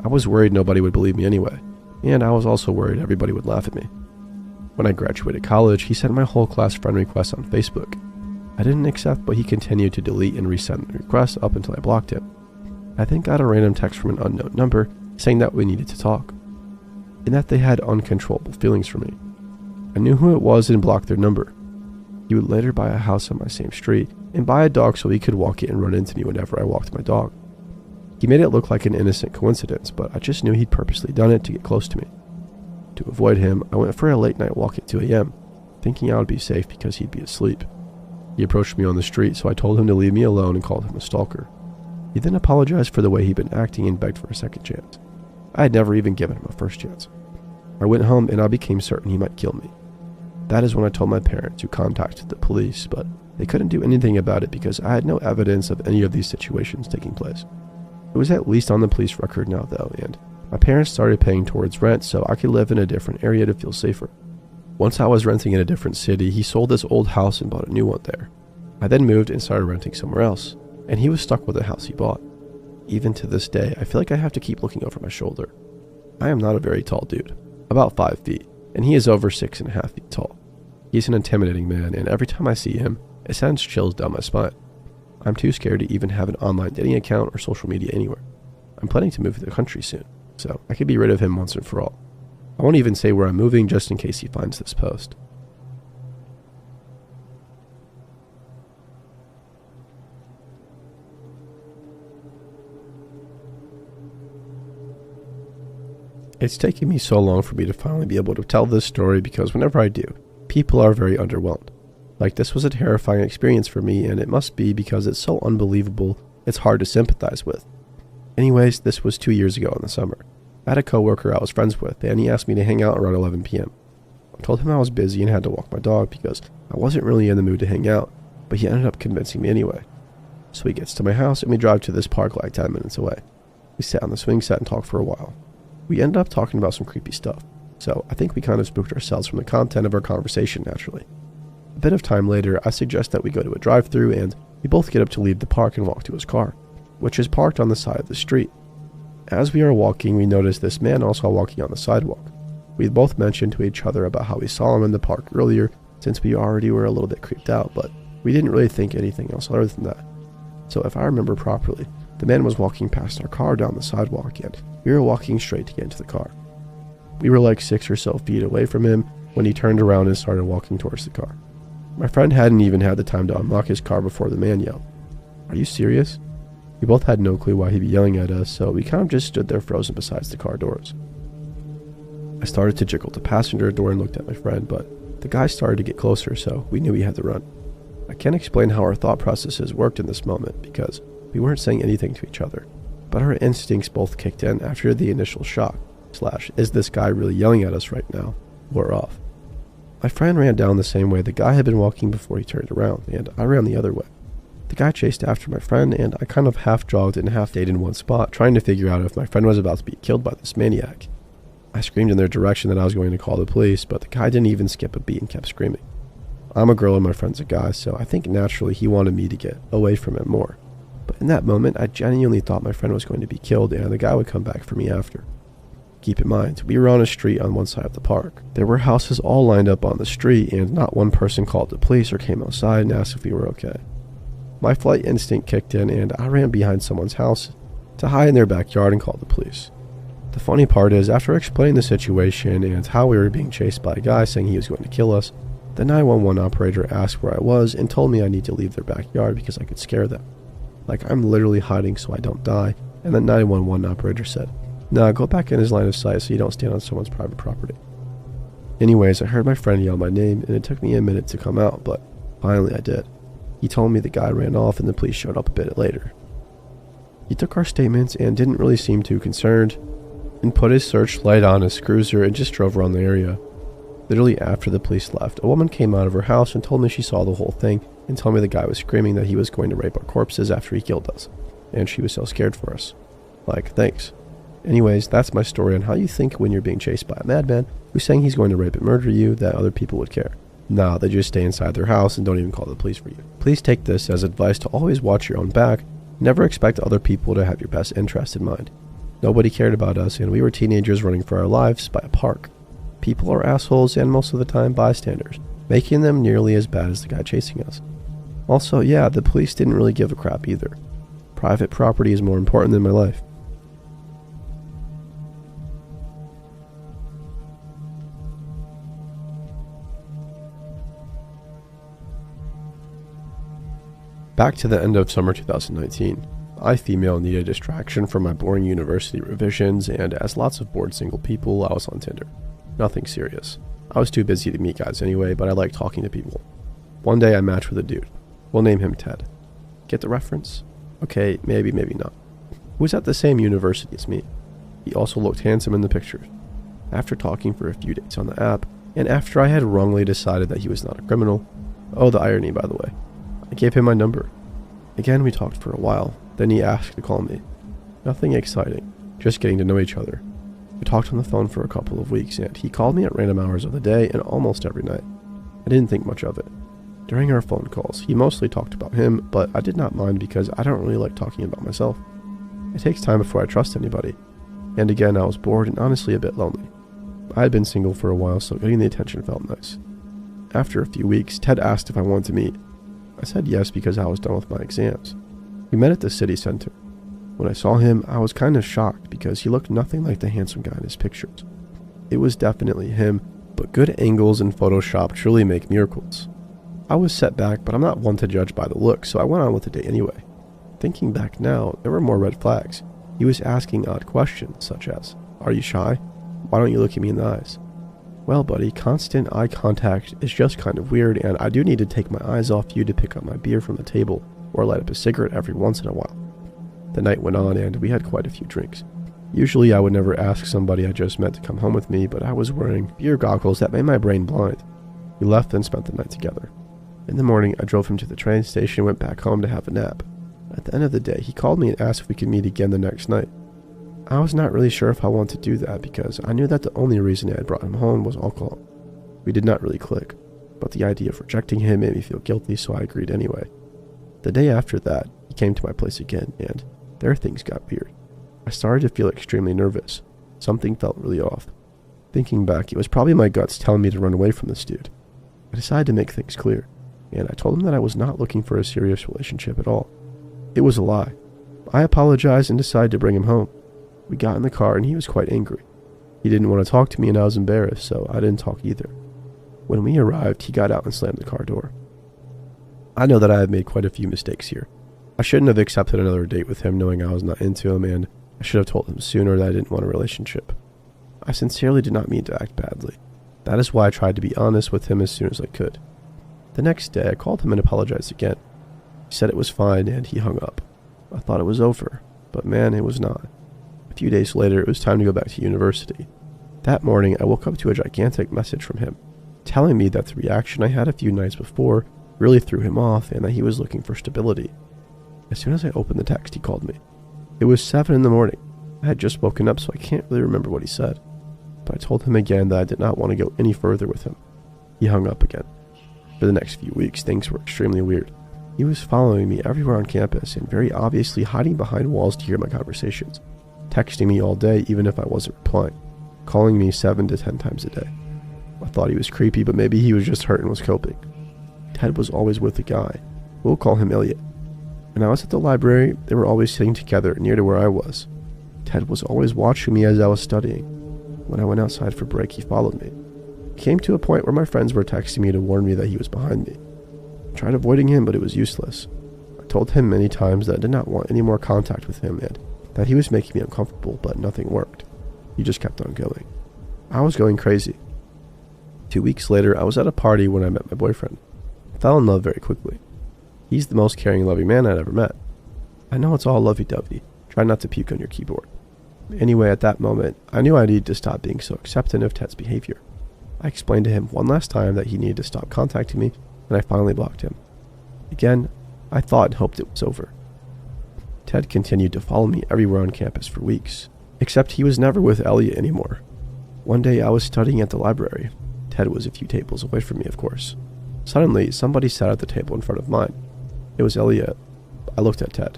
I was worried nobody would believe me anyway, and I was also worried everybody would laugh at me. When I graduated college, he sent my whole class friend requests on Facebook. I didn't accept, but he continued to delete and resend the requests up until I blocked him. I then got a random text from an unknown number saying that we needed to talk, and that they had uncontrollable feelings for me. I knew who it was and blocked their number. He would later buy a house on my same street and buy a dog so he could walk it and run into me whenever I walked my dog. He made it look like an innocent coincidence, but I just knew he'd purposely done it to get close to me. To avoid him, I went for a late night walk at 2 a.m., thinking I would be safe because he'd be asleep. He approached me on the street, so I told him to leave me alone and called him a stalker. He then apologized for the way he'd been acting and begged for a second chance. I had never even given him a first chance. I went home and I became certain he might kill me. That is when I told my parents, who contacted the police, but they couldn't do anything about it because I had no evidence of any of these situations taking place. It was at least on the police record now though, and my parents started paying towards rent so I could live in a different area to feel safer. Once I was renting in a different city, he sold this old house and bought a new one there. I then moved and started renting somewhere else, and he was stuck with the house he bought. Even to this day, I feel like I have to keep looking over my shoulder. I am not a very tall dude, about 5 feet, and he is over 6.5 feet tall. He's an intimidating man, and every time I see him, it sends chills down my spine. I'm too scared to even have an online dating account or social media anywhere. I'm planning to move to the country soon, so I could be rid of him once and for all. I won't even say where I'm moving just in case he finds this post. It's taken me so long for me to finally be able to tell this story because whenever I do, people are very underwhelmed. Like, this was a terrifying experience for me, and it must be because it's so unbelievable it's hard to sympathize with. Anyways, this was 2 years ago in the summer. I had a coworker I was friends with, and he asked me to hang out around 11 p.m. I told him I was busy and had to walk my dog because I wasn't really in the mood to hang out, but he ended up convincing me anyway. So he gets to my house and we drive to this park like 10 minutes away. We sat on the swing set and talked for a while. We ended up talking about some creepy stuff, so I think we kind of spooked ourselves from the content of our conversation naturally. A bit of time later, I suggest that we go to a drive-thru and we both get up to leave the park and walk to his car, which is parked on the side of the street. As we are walking, we notice this man also walking on the sidewalk. We both mentioned to each other about how we saw him in the park earlier since we already were a little bit creeped out, but we didn't really think anything else other than that. So if I remember properly, the man was walking past our car down the sidewalk and we were walking straight to get into the car. We were like 6 or so feet away from him when he turned around and started walking towards the car. My friend hadn't even had the time to unlock his car before the man yelled, "Are you serious?" We both had no clue why he'd be yelling at us, so we kind of just stood there frozen beside the car doors. I started to jiggle the passenger door and looked at my friend, but the guy started to get closer, so we knew we had to run. I can't explain how our thought processes worked in this moment because we weren't saying anything to each other, but our instincts both kicked in after the initial shock, / is this guy really yelling at us right now, wore off. My friend ran down the same way the guy had been walking before he turned around, and I ran the other way. The guy chased after my friend, and I kind of half jogged and half stayed in one spot, trying to figure out if my friend was about to be killed by this maniac. I screamed in their direction that I was going to call the police, but the guy didn't even skip a beat and kept screaming. I'm a girl and my friend's a guy, so I think naturally he wanted me to get away from him more. But in that moment, I genuinely thought my friend was going to be killed and the guy would come back for me after. Keep in mind, we were on a street on one side of the park. There were houses all lined up on the street, and not one person called the police or came outside and asked if we were okay. My flight instinct kicked in, and I ran behind someone's house to hide in their backyard and call the police. The funny part is, after explaining the situation and how we were being chased by a guy saying he was going to kill us, the 911 operator asked where I was and told me I need to leave their backyard because I could scare them. Like I'm literally hiding so I don't die, and the 911 operator said, "Nah, go back in his line of sight so you don't stand on someone's private property." Anyways, I heard my friend yell my name, and it took me a minute to come out, but finally I did. He told me the guy ran off and the police showed up a bit later. He took our statements and didn't really seem too concerned, and put his searchlight on his cruiser and just drove around the area. Literally after the police left, a woman came out of her house and told me she saw the whole thing and told me the guy was screaming that he was going to rape our corpses after he killed us, and she was so scared for us. Like, thanks. Anyways, that's my story on how you think when you're being chased by a madman who's saying he's going to rape and murder you that other people would care. Nah, they just stay inside their house and don't even call the police for you. Please take this as advice to always watch your own back. Never expect other people to have your best interest in mind. Nobody cared about us, and we were teenagers running for our lives by a park. People are assholes and most of the time bystanders, making them nearly as bad as the guy chasing us. Also, yeah, the police didn't really give a crap either. Private property is more important than my life. Back to the end of summer 2019. I, female, needed a distraction from my boring university revisions, and as lots of bored single people, I was on Tinder. Nothing serious. I was too busy to meet guys anyway, but I like talking to people. One day I matched with a dude. We'll name him Ted. Get the reference? Okay, maybe not. He was at the same university as me. He also looked handsome in the pictures. After talking for a few days on the app, and after I had wrongly decided that he was not a criminal, oh, the irony by the way, I gave him my number. Again, we talked for a while. Then he asked to call me. Nothing exciting, just getting to know each other. We talked on the phone for a couple of weeks, and he called me at random hours of the day and almost every night. I didn't think much of it. During our phone calls, he mostly talked about him, but I did not mind because I don't really like talking about myself. It takes time before I trust anybody. And again, I was bored and honestly a bit lonely. I had been single for a while, so getting the attention felt nice. After a few weeks, Ted asked if I wanted to meet. I said yes because I was done with my exams. We met at the city center. When I saw him, I was kind of shocked because he looked nothing like the handsome guy in his pictures. It was definitely him, but good angles in Photoshop truly make miracles. I was set back, but I'm not one to judge by the look, so I went on with the date anyway. Thinking back now, there were more red flags. He was asking odd questions, such as, "Are you shy? Why don't you look at me in the eyes?" Well, buddy, constant eye contact is just kind of weird, and I do need to take my eyes off you to pick up my beer from the table or light up a cigarette every once in a while. The night went on, and we had quite a few drinks. Usually I would never ask somebody I just met to come home with me, but I was wearing beer goggles that made my brain blind. We left and spent the night together. In the morning, I drove him to the train station and went back home to have a nap. At the end of the day, he called me and asked if we could meet again the next night. I was not really sure if I wanted to do that because I knew that the only reason I had brought him home was alcohol. We did not really click, but the idea of rejecting him made me feel guilty, so I agreed anyway. The day after that, he came to my place again, and there things got weird. I started to feel extremely nervous. Something felt really off. Thinking back, it was probably my guts telling me to run away from this dude. I decided to make things clear, and I told him that I was not looking for a serious relationship at all. It was a lie. I apologized and decided to bring him home. We got in the car and he was quite angry. He didn't want to talk to me and I was embarrassed, so I didn't talk either. When we arrived, he got out and slammed the car door. I know that I have made quite a few mistakes here. I shouldn't have accepted another date with him knowing I was not into him, and I should have told him sooner that I didn't want a relationship. I sincerely did not mean to act badly. That is why I tried to be honest with him as soon as I could. The next day, I called him and apologized again. He said it was fine and he hung up. I thought it was over, but man, it was not. A few days later, it was time to go back to university. That morning, I woke up to a gigantic message from him, telling me that the reaction I had a few nights before really threw him off and that he was looking for stability. As soon as I opened the text, he called me. It was 7 in the morning. I had just woken up, so I can't really remember what he said. But I told him again that I did not want to go any further with him. He hung up again. For the next few weeks, things were extremely weird. He was following me everywhere on campus and very obviously hiding behind walls to hear my conversations, texting me all day even if I wasn't replying, calling me 7 to 10 times a day. I thought he was creepy, but maybe he was just hurt and was coping. Ted was always with a guy. We'll call him Elliot. When I was at the library, they were always sitting together near to where I was. Ted was always watching me as I was studying. When I went outside for break, he followed me. It came to a point where my friends were texting me to warn me that he was behind me. I tried avoiding him, but it was useless. I told him many times that I did not want any more contact with him and that he was making me uncomfortable, but nothing worked. He just kept on going. I was going crazy. 2 weeks later, I was at a party when I met my boyfriend. I fell in love very quickly. He's the most caring and loving man I'd ever met. I know it's all lovey-dovey. Try not to puke on your keyboard. Anyway, at that moment, I knew I needed to stop being so accepting of Ted's behavior. I explained to him one last time that he needed to stop contacting me, and I finally blocked him. Again, I thought and hoped it was over. Ted continued to follow me everywhere on campus for weeks, except he was never with Elliot anymore. One day I was studying at the library. Ted was a few tables away from me, of course. Suddenly, somebody sat at the table in front of mine. It was Elliot. I looked at Ted.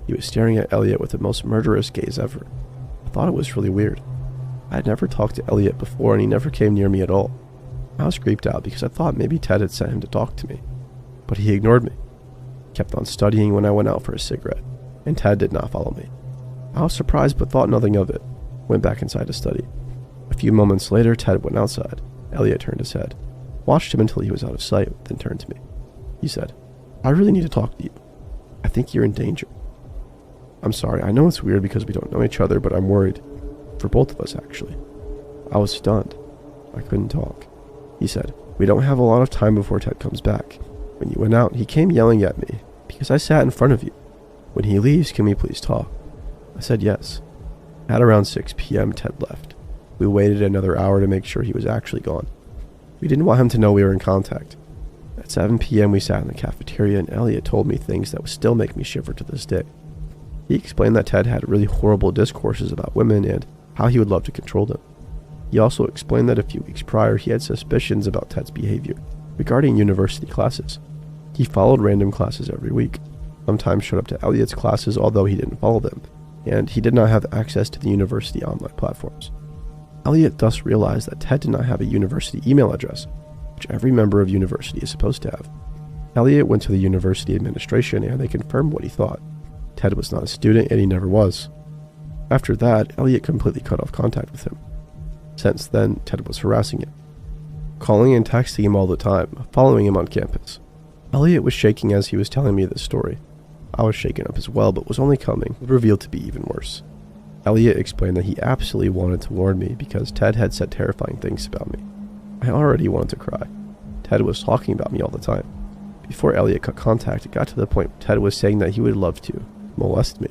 He was staring at Elliot with the most murderous gaze ever. I thought it was really weird. I had never talked to Elliot before, and he never came near me at all. I was creeped out because I thought maybe Ted had sent him to talk to me. But he ignored me. He kept on studying when I went out for a cigarette, and Ted did not follow me. I was surprised but thought nothing of it. Went back inside to study. A few moments later, Ted went outside. Elliot turned his head. Watched him until he was out of sight, then turned to me. He said, "I really need to talk to you. I think you're in danger." I'm sorry, I know it's weird because we don't know each other, but I'm worried. For both of us, actually. I was stunned. I couldn't talk. He said, "We don't have a lot of time before Ted comes back. When you went out, he came yelling at me because I sat in front of you. When he leaves, can we please talk?" I said yes. At around 6 p.m., Ted left. We waited another hour to make sure he was actually gone. We didn't want him to know we were in contact. At 7 p.m., we sat in the cafeteria, and Elliot told me things that would still make me shiver to this day. He explained that Ted had really horrible discourses about women and how he would love to control them. He also explained that a few weeks prior, he had suspicions about Ted's behavior regarding university classes. He followed random classes every week, sometimes showed up to Elliot's classes although he didn't follow them, and he did not have access to the university online platforms. Elliot thus realized that Ted did not have a university email address, which every member of university is supposed to have. Elliot went to the university administration and they confirmed what he thought. Ted was not a student and he never was. After that, Elliot completely cut off contact with him. Since then, Ted was harassing him, calling and texting him all the time, following him on campus. Elliot was shaking as he was telling me this story. I was shaken up as well, but was only coming, revealed to be even worse. Elliot explained that he absolutely wanted to warn me because Ted had said terrifying things about me. I already wanted to cry. Ted was talking about me all the time. Before Elliot cut contact, it got to the point where Ted was saying that he would love to molest me,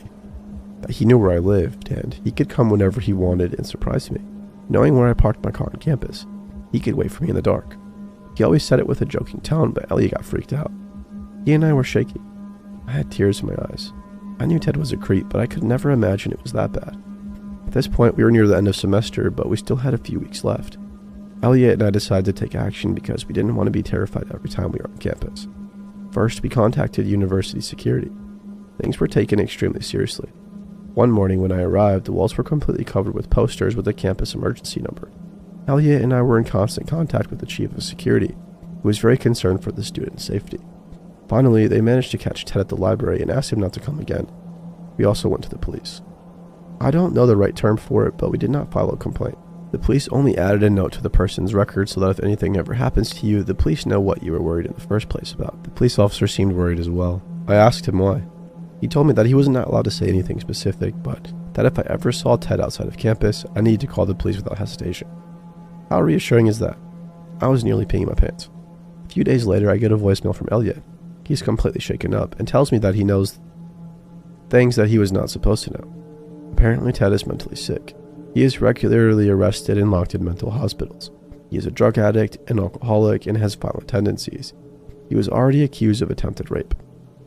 that he knew where I lived, and he could come whenever he wanted and surprise me. Knowing where I parked my car on campus, he could wait for me in the dark. He always said it with a joking tone, but Elliot got freaked out. He and I were shaking. I had tears in my eyes. I knew Ted was a creep, but I could never imagine it was that bad. At this point, we were near the end of semester, but we still had a few weeks left. Elliot and I decided to take action because we didn't want to be terrified every time we were on campus. First, we contacted university security. Things were taken extremely seriously. One morning when I arrived, the walls were completely covered with posters with the campus emergency number. Elliot and I were in constant contact with the chief of security, who was very concerned for the student's safety. Finally, they managed to catch Ted at the library and asked him not to come again. We also went to the police. I don't know the right term for it, but we did not file a complaint. The police only added a note to the person's record so that if anything ever happens to you, the police know what you were worried in the first place about. The police officer seemed worried as well. I asked him why. He told me that he was not allowed to say anything specific, but that if I ever saw Ted outside of campus, I needed to call the police without hesitation. How reassuring is that? I was nearly peeing my pants. A few days later, I get a voicemail from Elliot. He's completely shaken up and tells me that he knows things that he was not supposed to know. Apparently, Ted is mentally sick. He is regularly arrested and locked in mental hospitals. He is a drug addict, an alcoholic, and has violent tendencies. He was already accused of attempted rape.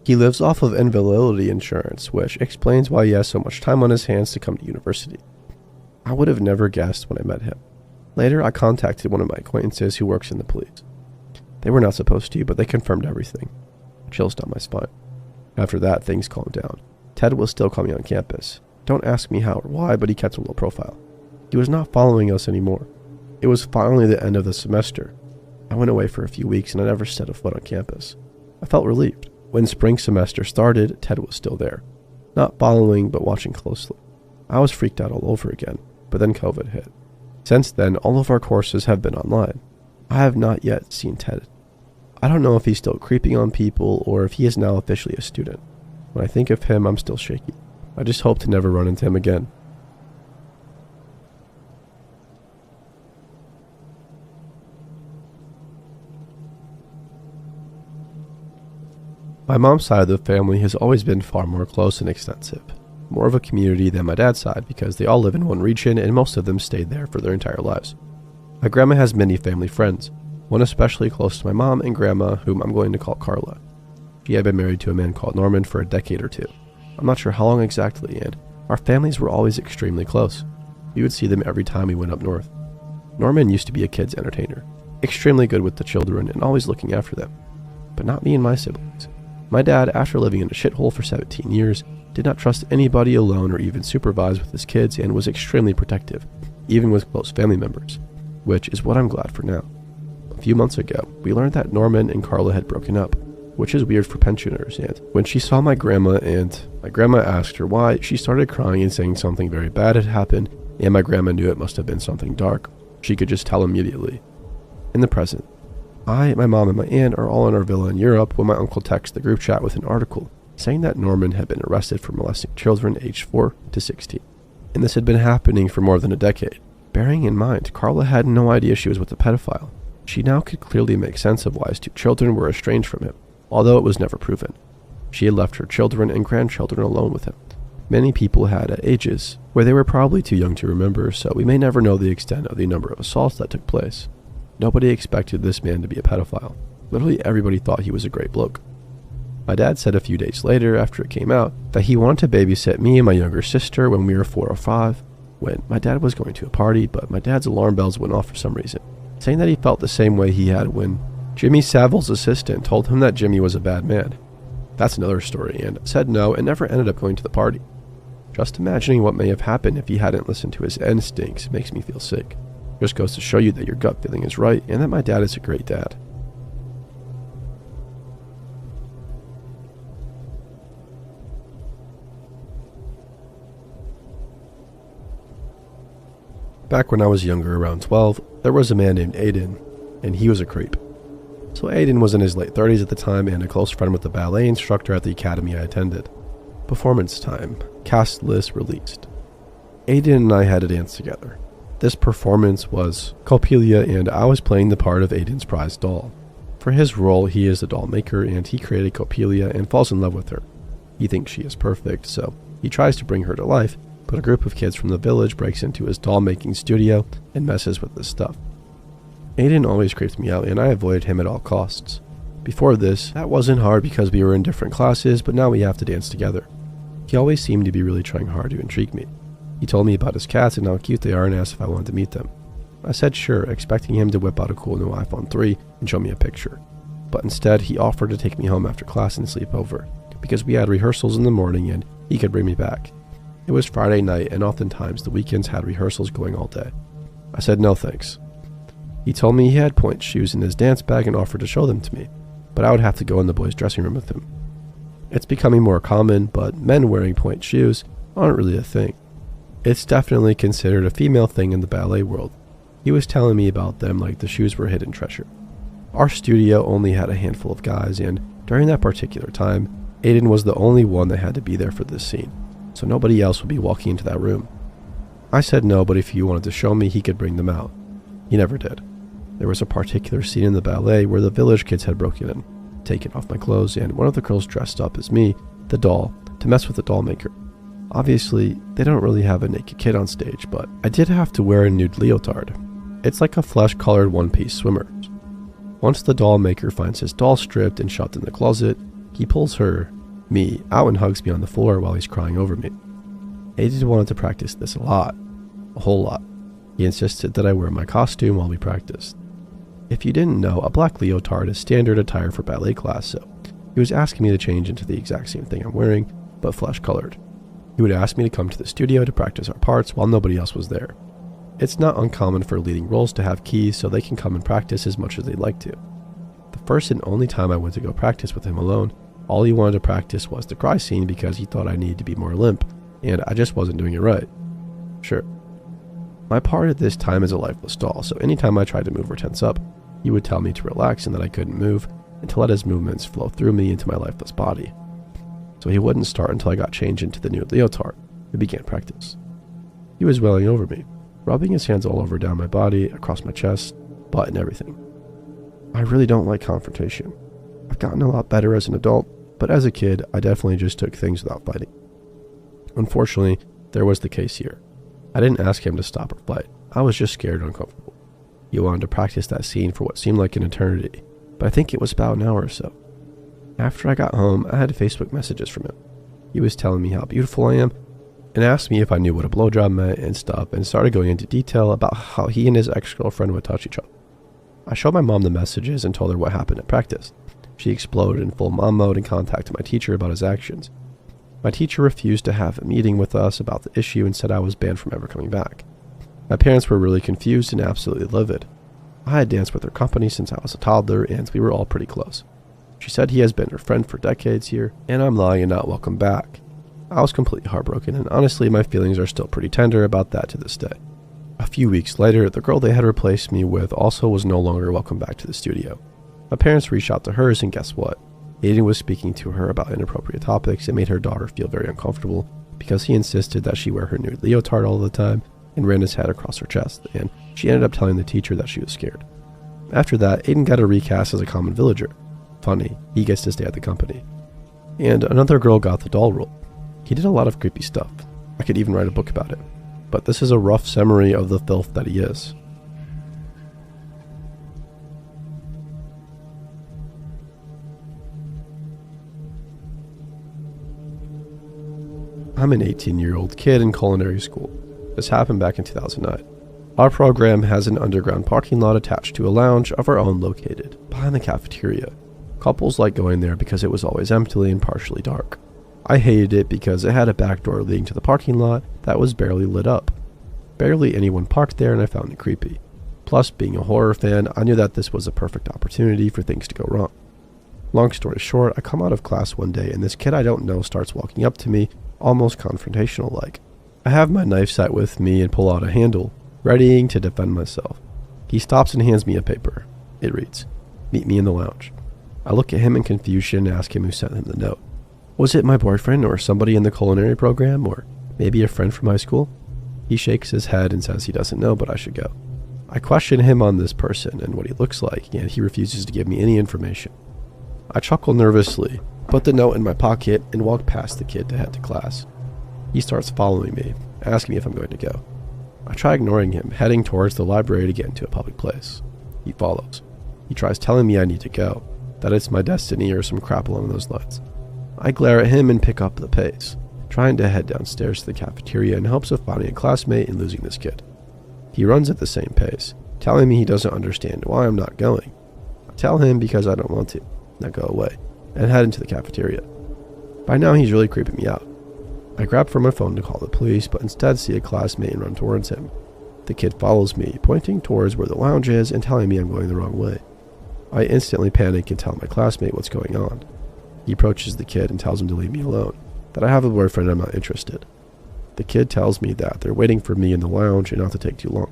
He lives off of invalidity insurance, which explains why he has so much time on his hands to come to university. I would have never guessed when I met him. Later, I contacted one of my acquaintances who works in the police. They were not supposed to, but they confirmed everything. Chills down my spine. After that, things calmed down. Ted was still coming on campus. Don't ask me how or why, but he kept a low profile. He was not following us anymore. It was finally the end of the semester. I went away for a few weeks and I never set a foot on campus. I felt relieved. When spring semester started, Ted was still there. Not following, but watching closely. I was freaked out all over again, but then COVID hit. Since then, all of our courses have been online. I have not yet seen Ted. I don't know if he's still creeping on people or if he is now officially a student. When I think of him, I'm still shaky. I just hope to never run into him again. My mom's side of the family has always been far more close and extensive. More of a community than my dad's side because they all live in one region and most of them stayed there for their entire lives. My grandma has many family friends, one especially close to my mom and grandma, whom I'm going to call Carla. She had been married to a man called Norman for a decade or two. I'm not sure how long exactly, and our families were always extremely close. We would see them every time we went up north. Norman used to be a kid's entertainer, extremely good with the children and always looking after them. But not me and my siblings. My dad, after living in a shithole for 17 years, did not trust anybody alone or even supervise with his kids and was extremely protective, even with close family members, which is what I'm glad for now. A few months ago, we learned that Norman and Carla had broken up, which is weird for pensioners, and when she saw my grandma and my grandma asked her why, she started crying and saying something very bad had happened, and my grandma knew it must have been something dark. She could just tell immediately. In the present, I, my mom, and my aunt are all in our villa in Europe when my uncle texted the group chat with an article saying that Norman had been arrested for molesting children aged 4 to 16. And this had been happening for more than a decade. Bearing in mind, Carla had no idea she was with a pedophile. She now could clearly make sense of why his 2 children were estranged from him, although it was never proven. She had left her children and grandchildren alone with him. Many people had at ages where they were probably too young to remember, so we may never know the extent of the number of assaults that took place. Nobody expected this man to be a pedophile. Literally everybody thought he was a great bloke. My dad said a few days later, after it came out, that he wanted to babysit me and my younger sister when we were 4 or 5, when my dad was going to a party, but my dad's alarm bells went off for some reason, saying that he felt the same way he had when Jimmy Savile's assistant told him that Jimmy was a bad man. That's another story, and said no and never ended up going to the party. Just imagining what may have happened if he hadn't listened to his instincts makes me feel sick. Just goes to show you that your gut feeling is right and that my dad is a great dad. Back when I was younger, around 12, there was a man named Aiden, and he was a creep. So Aiden was in his late 30s at the time and a close friend with the ballet instructor at the academy I attended. Performance time. Cast list released. Aiden and I had a dance together. This performance was Coppelia, and I was playing the part of Aiden's prized doll. For his role, he is the doll maker, and he created Coppelia and falls in love with her. He thinks she is perfect, so he tries to bring her to life, but a group of kids from the village breaks into his doll making studio and messes with his stuff. Aiden always creeped me out, and I avoided him at all costs. Before this, that wasn't hard because we were in different classes, but now we have to dance together. He always seemed to be really trying hard to intrigue me. He told me about his cats and how cute they are and asked if I wanted to meet them. I said sure, expecting him to whip out a cool new iPhone 3 and show me a picture. But instead, he offered to take me home after class and sleep over, because we had rehearsals in the morning and he could bring me back. It was Friday night, and oftentimes the weekends had rehearsals going all day. I said no thanks. He told me he had pointe shoes in his dance bag and offered to show them to me, but I would have to go in the boys' dressing room with him. It's becoming more common, but men wearing pointe shoes aren't really a thing. It's definitely considered a female thing in the ballet world. He was telling me about them like the shoes were hidden treasure. Our studio only had a handful of guys, and during that particular time, Aiden was the only one that had to be there for this scene, so nobody else would be walking into that room. I said no, but if he wanted to show me, he could bring them out. He never did. There was a particular scene in the ballet where the village kids had broken in, taken off my clothes, and one of the girls dressed up as me, the doll, to mess with the doll maker. Obviously, they don't really have a naked kid on stage, but I did have to wear a nude leotard. It's like a flesh-colored one-piece swimmer. Once the doll maker finds his doll stripped and shoved in the closet, he pulls me, out and hugs me on the floor while he's crying over me. Aiden wanted to practice this a whole lot. He insisted that I wear my costume while we practiced. If you didn't know, a black leotard is standard attire for ballet class, so he was asking me to change into the exact same thing I'm wearing, but flesh-colored. He would ask me to come to the studio to practice our parts while nobody else was there. It's not uncommon for leading roles to have keys so they can come and practice as much as they'd like to. The first and only time I went to go practice with him alone, all he wanted to practice was the cry scene because he thought I needed to be more limp, and I just wasn't doing it right. Sure. My part at this time is a lifeless doll, so anytime I tried to move or tense up, he would tell me to relax and that I couldn't move and to let his movements flow through me into my lifeless body. So he wouldn't start until I got changed into the new leotard and began practice. He was wailing over me, rubbing his hands all over down my body, across my chest, butt, and everything. I really don't like confrontation. I've gotten a lot better as an adult, but as a kid, I definitely just took things without fighting. Unfortunately, there was the case here. I didn't ask him to stop or fight. I was just scared and uncomfortable. He wanted to practice that scene for what seemed like an eternity, but I think it was about an hour or so. After I got home, I had Facebook messages from him. He was telling me how beautiful I am and asked me if I knew what a blowjob meant and stuff, and started going into detail about how he and his ex-girlfriend would touch each other. I showed my mom the messages and told her what happened at practice. She exploded in full mom mode and contacted my teacher about his actions. My teacher refused to have a meeting with us about the issue and said I was banned from ever coming back. My parents were really confused and absolutely livid. I had danced with her company since I was a toddler, and we were all pretty close. She said he has been her friend for decades here, and I'm lying and not welcome back. I was completely heartbroken, and honestly, my feelings are still pretty tender about that to this day. A few weeks later, the girl they had replaced me with also was no longer welcome back to the studio. My parents reached out to hers, and guess what? Aiden was speaking to her about inappropriate topics and made her daughter feel very uncomfortable because he insisted that she wear her new leotard all the time and ran his head across her chest, and she ended up telling the teacher that she was scared. After that, Aiden got a recast as a common villager. Funny, he gets to stay at the company. And another girl got the doll role. He did a lot of creepy stuff. I could even write a book about it. But this is a rough summary of the filth that he is. I'm an 18-year-old kid in culinary school. This happened back in 2009. Our program has an underground parking lot attached to a lounge of our own located behind the cafeteria. Couples like going there because it was always empty and partially dark. I hated it because it had a back door leading to the parking lot that was barely lit up. Barely anyone parked there, and I found it creepy. Plus, being a horror fan, I knew that this was a perfect opportunity for things to go wrong. Long story short, I come out of class one day and this kid I don't know starts walking up to me, almost confrontational like. I have my knife set with me and pull out a handle, readying to defend myself. He stops and hands me a paper. It reads, "Meet me in the lounge." I look at him in confusion and ask him who sent him the note. Was it my boyfriend or somebody in the culinary program, or maybe a friend from high school? He shakes his head and says he doesn't know, but I should go. I question him on this person and what he looks like, and he refuses to give me any information. I chuckle nervously, put the note in my pocket, and walk past the kid to head to class. He starts following me, asking me if I'm going to go. I try ignoring him, heading towards the library to get into a public place. He follows. He tries telling me I need to go, that it's my destiny or some crap along those lines. I glare at him and pick up the pace, trying to head downstairs to the cafeteria in hopes of finding a classmate and losing this kid. He runs at the same pace, telling me he doesn't understand why I'm not going. I tell him because I don't want to. Now go away, and head into the cafeteria. By now he's really creeping me out. I grab for my phone to call the police, but instead see a classmate and run towards him. The kid follows me, pointing towards where the lounge is and telling me I'm going the wrong way. I instantly panic and tell my classmate what's going on. He approaches the kid and tells him to leave me alone, that I have a boyfriend and I'm not interested. The kid tells me that they're waiting for me in the lounge and not to take too long.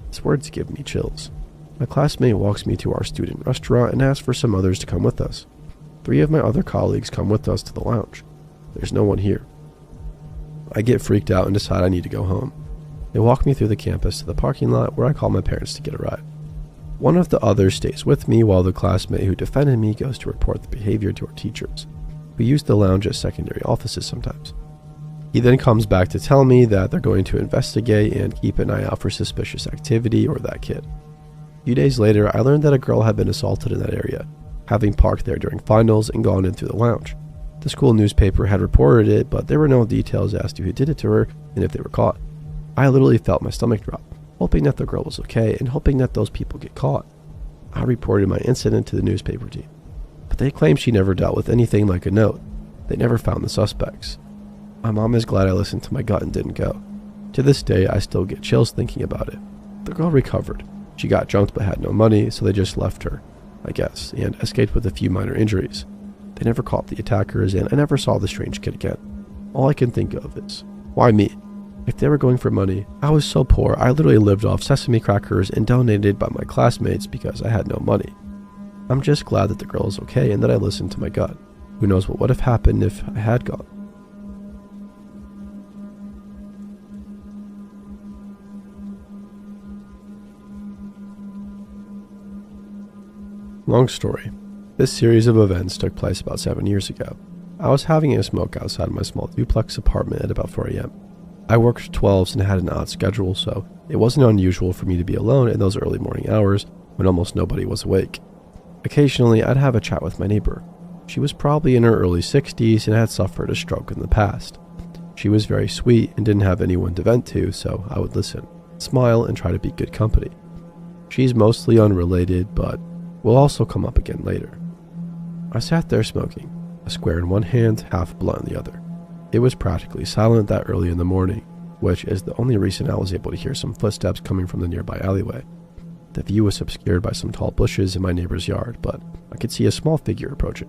His words give me chills. My classmate walks me to our student restaurant and asks for some others to come with us. 3 of my other colleagues come with us to the lounge. There's no one here. I get freaked out and decide I need to go home. They walk me through the campus to the parking lot where I call my parents to get a ride. One of the others stays with me while the classmate who defended me goes to report the behavior to our teachers. We use the lounge as secondary offices sometimes. He then comes back to tell me that they're going to investigate and keep an eye out for suspicious activity or that kid. A few days later, I learned that a girl had been assaulted in that area, having parked there during finals and gone in through the lounge. The school newspaper had reported it, but there were no details as to who did it to her and if they were caught. I literally felt my stomach drop, hoping that the girl was okay and hoping that those people get caught. I reported my incident to the newspaper team, but they claimed she never dealt with anything like a note. They never found the suspects. My mom is glad I listened to my gut and didn't go. To this day, I still get chills thinking about it. The girl recovered. She got jumped but had no money, so they just left her, I guess, and escaped with a few minor injuries. They never caught the attackers, and I never saw the strange kid again. All I can think of is, why me? If they were going for money, I was so poor I literally lived off sesame crackers and donated by my classmates because I had no money. I'm just glad that the girl is okay and that I listened to my gut. Who knows what would have happened if I had gone. Long story. This series of events took place about 7 years ago. I was having a smoke outside my small duplex apartment at about 4 a.m. I worked 12s and had an odd schedule, so it wasn't unusual for me to be alone in those early morning hours when almost nobody was awake. Occasionally, I'd have a chat with my neighbor. She was probably in her early 60s and had suffered a stroke in the past. She was very sweet and didn't have anyone to vent to, so I would listen, smile, and try to be good company. She's mostly unrelated, but will also come up again later. I sat there smoking, a square in one hand, half blunt in the other. It was practically silent that early in the morning, which is the only reason I was able to hear some footsteps coming from the nearby alleyway. The view was obscured by some tall bushes in my neighbor's yard, but I could see a small figure approaching.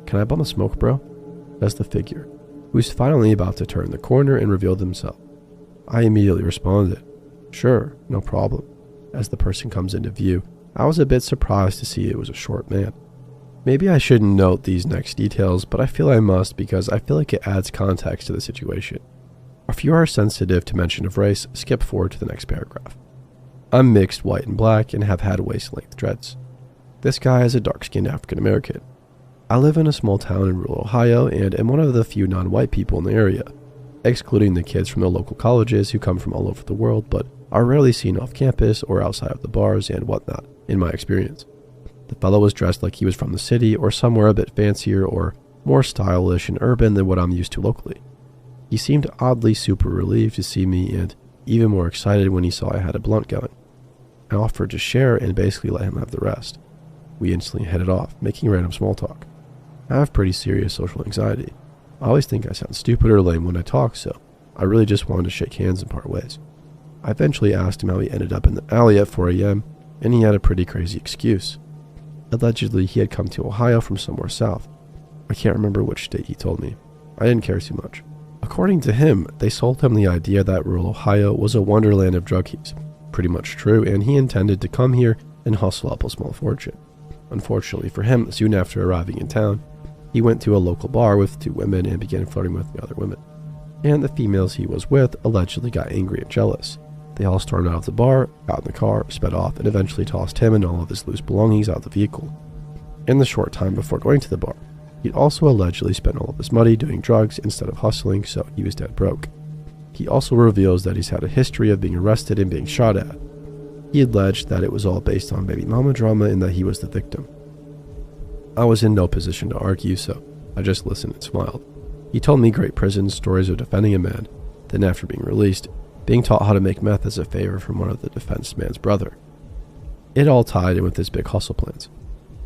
"Can I bum a smoke, bro?" says the figure, who's finally about to turn the corner and reveal themselves. I immediately responded, "Sure, no problem." As the person comes into view, I was a bit surprised to see it was a short man. Maybe I shouldn't note these next details, but I feel I must because I feel like it adds context to the situation. If you are sensitive to mention of race, skip forward to the next paragraph. I'm mixed white and black and have had waist-length dreads. This guy is a dark-skinned African-American. I live in a small town in rural Ohio and am one of the few non-white people in the area, excluding the kids from the local colleges who come from all over the world but are rarely seen off campus or outside of the bars and whatnot, in my experience. The fellow was dressed like he was from the city or somewhere a bit fancier or more stylish and urban than what I'm used to locally. He seemed oddly super relieved to see me and even more excited when he saw I had a blunt going. I offered to share and basically let him have the rest. We instantly headed off, making random small talk. I have pretty serious social anxiety. I always think I sound stupid or lame when I talk, so I really just wanted to shake hands and part ways. I eventually asked him how he ended up in the alley at 4 a.m., and he had a pretty crazy excuse. Allegedly, he had come to Ohio from somewhere south. I can't remember which state he told me. I didn't care too much. According to him, they sold him the idea that rural Ohio was a wonderland of druggies. Pretty much true, and he intended to come here and hustle up a small fortune. Unfortunately for him, soon after arriving in town, he went to a local bar with 2 women and began flirting with the other women. And the females he was with allegedly got angry and jealous. They all stormed out of the bar, got in the car, sped off, and eventually tossed him and all of his loose belongings out of the vehicle. In the short time before going to the bar, he'd also allegedly spent all of his money doing drugs instead of hustling, so he was dead broke. He also reveals that he's had a history of being arrested and being shot at. He alleged that it was all based on baby mama drama and that he was the victim. I was in no position to argue, so I just listened and smiled. He told me great prison stories of defending a man, then after being released, being taught how to make meth as a favor from one of the defense man's brother. It all tied in with his big hustle plans.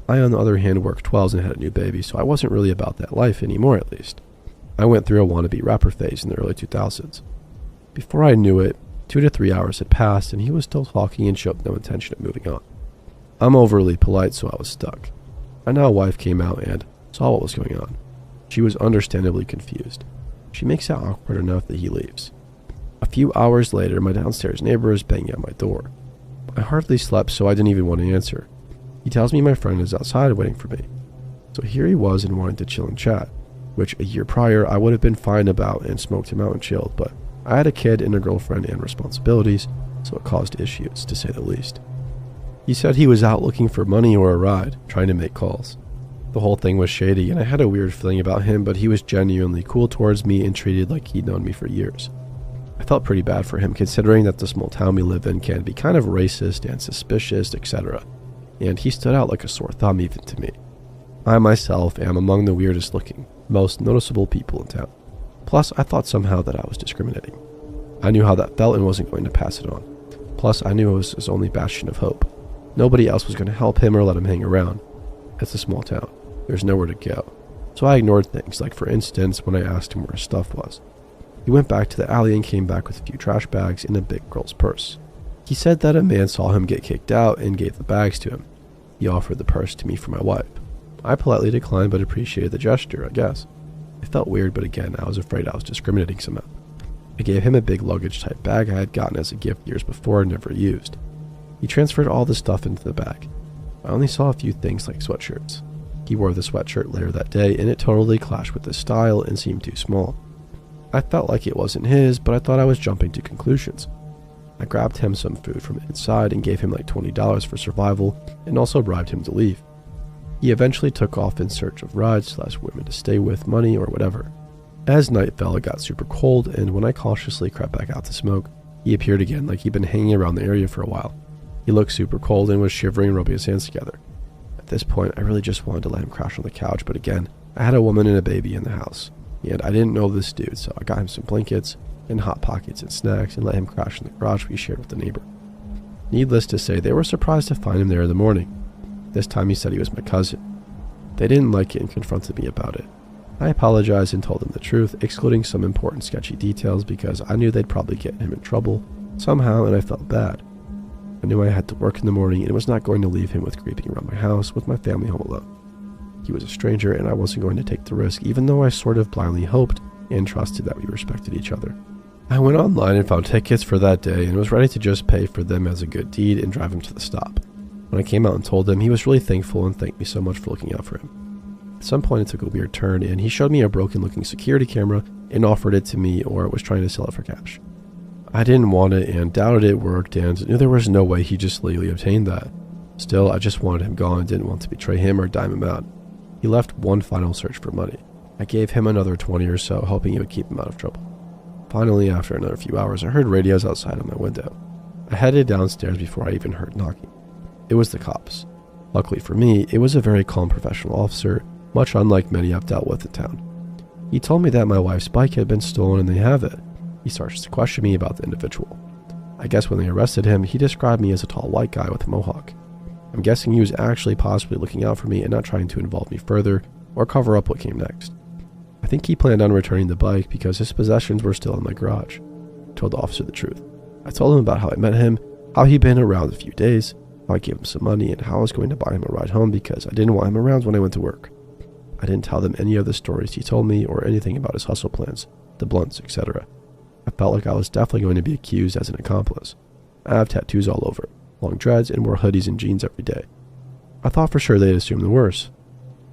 I, on the other hand, worked 12s and had a new baby, so I wasn't really about that life anymore, at least. I went through a wannabe rapper phase in the early 2000s. Before I knew it, 2 to 3 hours had passed, and he was still talking and showed no intention of moving on. I'm overly polite, so I was stuck. My now wife came out and saw what was going on. She was understandably confused. She makes it awkward enough that he leaves. A few hours later, my downstairs neighbor is banging at my door. I hardly slept, so I didn't even want to answer. He tells me my friend is outside waiting for me. So here he was and wanted to chill and chat, which a year prior I would have been fine about and smoked him out and chilled, but I had a kid and a girlfriend and responsibilities, so it caused issues, to say the least. He said he was out looking for money or a ride, trying to make calls. The whole thing was shady, and I had a weird feeling about him, but he was genuinely cool towards me and treated like he'd known me for years. I felt pretty bad for him, considering that the small town we live in can be kind of racist and suspicious, etc., and he stood out like a sore thumb even to me. I myself am among the weirdest looking, most noticeable people in town. Plus, I thought somehow that I was discriminating. I knew how that felt and wasn't going to pass it on. Plus, I knew it was his only bastion of hope. Nobody else was going to help him or let him hang around. It's a small town. There's nowhere to go. So I ignored things, like for instance, when I asked him where his stuff was. He went back to the alley and came back with a few trash bags and a big girl's purse. He said that a man saw him get kicked out and gave the bags to him. He offered the purse to me for my wife. I politely declined but appreciated the gesture, I guess. It felt weird, but again, I was afraid I was discriminating somehow. I gave him a big luggage-type bag I had gotten as a gift years before and never used. He transferred all the stuff into the bag. I only saw a few things like sweatshirts. He wore the sweatshirt later that day, and it totally clashed with his style and seemed too small. I felt like it wasn't his, but I thought I was jumping to conclusions. I grabbed him some food from inside and gave him like $20 for survival, and also bribed him to leave. He eventually took off in search of rides/women to stay with, money, or whatever. As night fell, it got super cold, and when I cautiously crept back out to smoke, he appeared again like he'd been hanging around the area for a while. He looked super cold and was shivering and rubbing his hands together. At this point, I really just wanted to let him crash on the couch, but again, I had a woman and a baby in the house, and I didn't know this dude, so I got him some blankets and Hot Pockets and snacks and let him crash in the garage we shared with the neighbor. Needless to say, they were surprised to find him there in the morning. This time he said he was my cousin. They didn't like it and confronted me about it. I apologized and told them the truth, excluding some important sketchy details because I knew they'd probably get him in trouble somehow, and I felt bad. I knew I had to work in the morning and was not going to leave him with creeping around my house with my family home alone. He was a stranger and I wasn't going to take the risk, even though I sort of blindly hoped and trusted that we respected each other. I went online and found tickets for that day and was ready to just pay for them as a good deed and drive him to the stop. When I came out and told him, he was really thankful and thanked me so much for looking out for him. At some point it took a weird turn and he showed me a broken looking security camera and offered it to me or was trying to sell it for cash. I didn't want it and doubted it worked and knew there was no way he just legally obtained that. Still, I just wanted him gone and didn't want to betray him or dime him out. He left one final search for money. I gave him another 20 or so, hoping it would keep him out of trouble. Finally, after another few hours, I heard radios outside on my window. I headed downstairs before I even heard knocking. It was the cops. Luckily for me, it was a very calm professional officer, much unlike many I've dealt with in town. He told me that my wife's bike had been stolen and they have it. He starts to question me about the individual. I guess when they arrested him, he described me as a tall white guy with a mohawk. I'm guessing he was actually possibly looking out for me and not trying to involve me further or cover up what came next. I think he planned on returning the bike because his possessions were still in my garage. I told the officer the truth. I told him about how I met him, how he'd been around a few days, how I gave him some money, and how I was going to buy him a ride home because I didn't want him around when I went to work. I didn't tell them any of the stories he told me or anything about his hustle plans, the blunts, etc. I felt like I was definitely going to be accused as an accomplice. I have tattoos all over, long dreads, and wore hoodies and jeans every day. I thought for sure they'd assume the worst.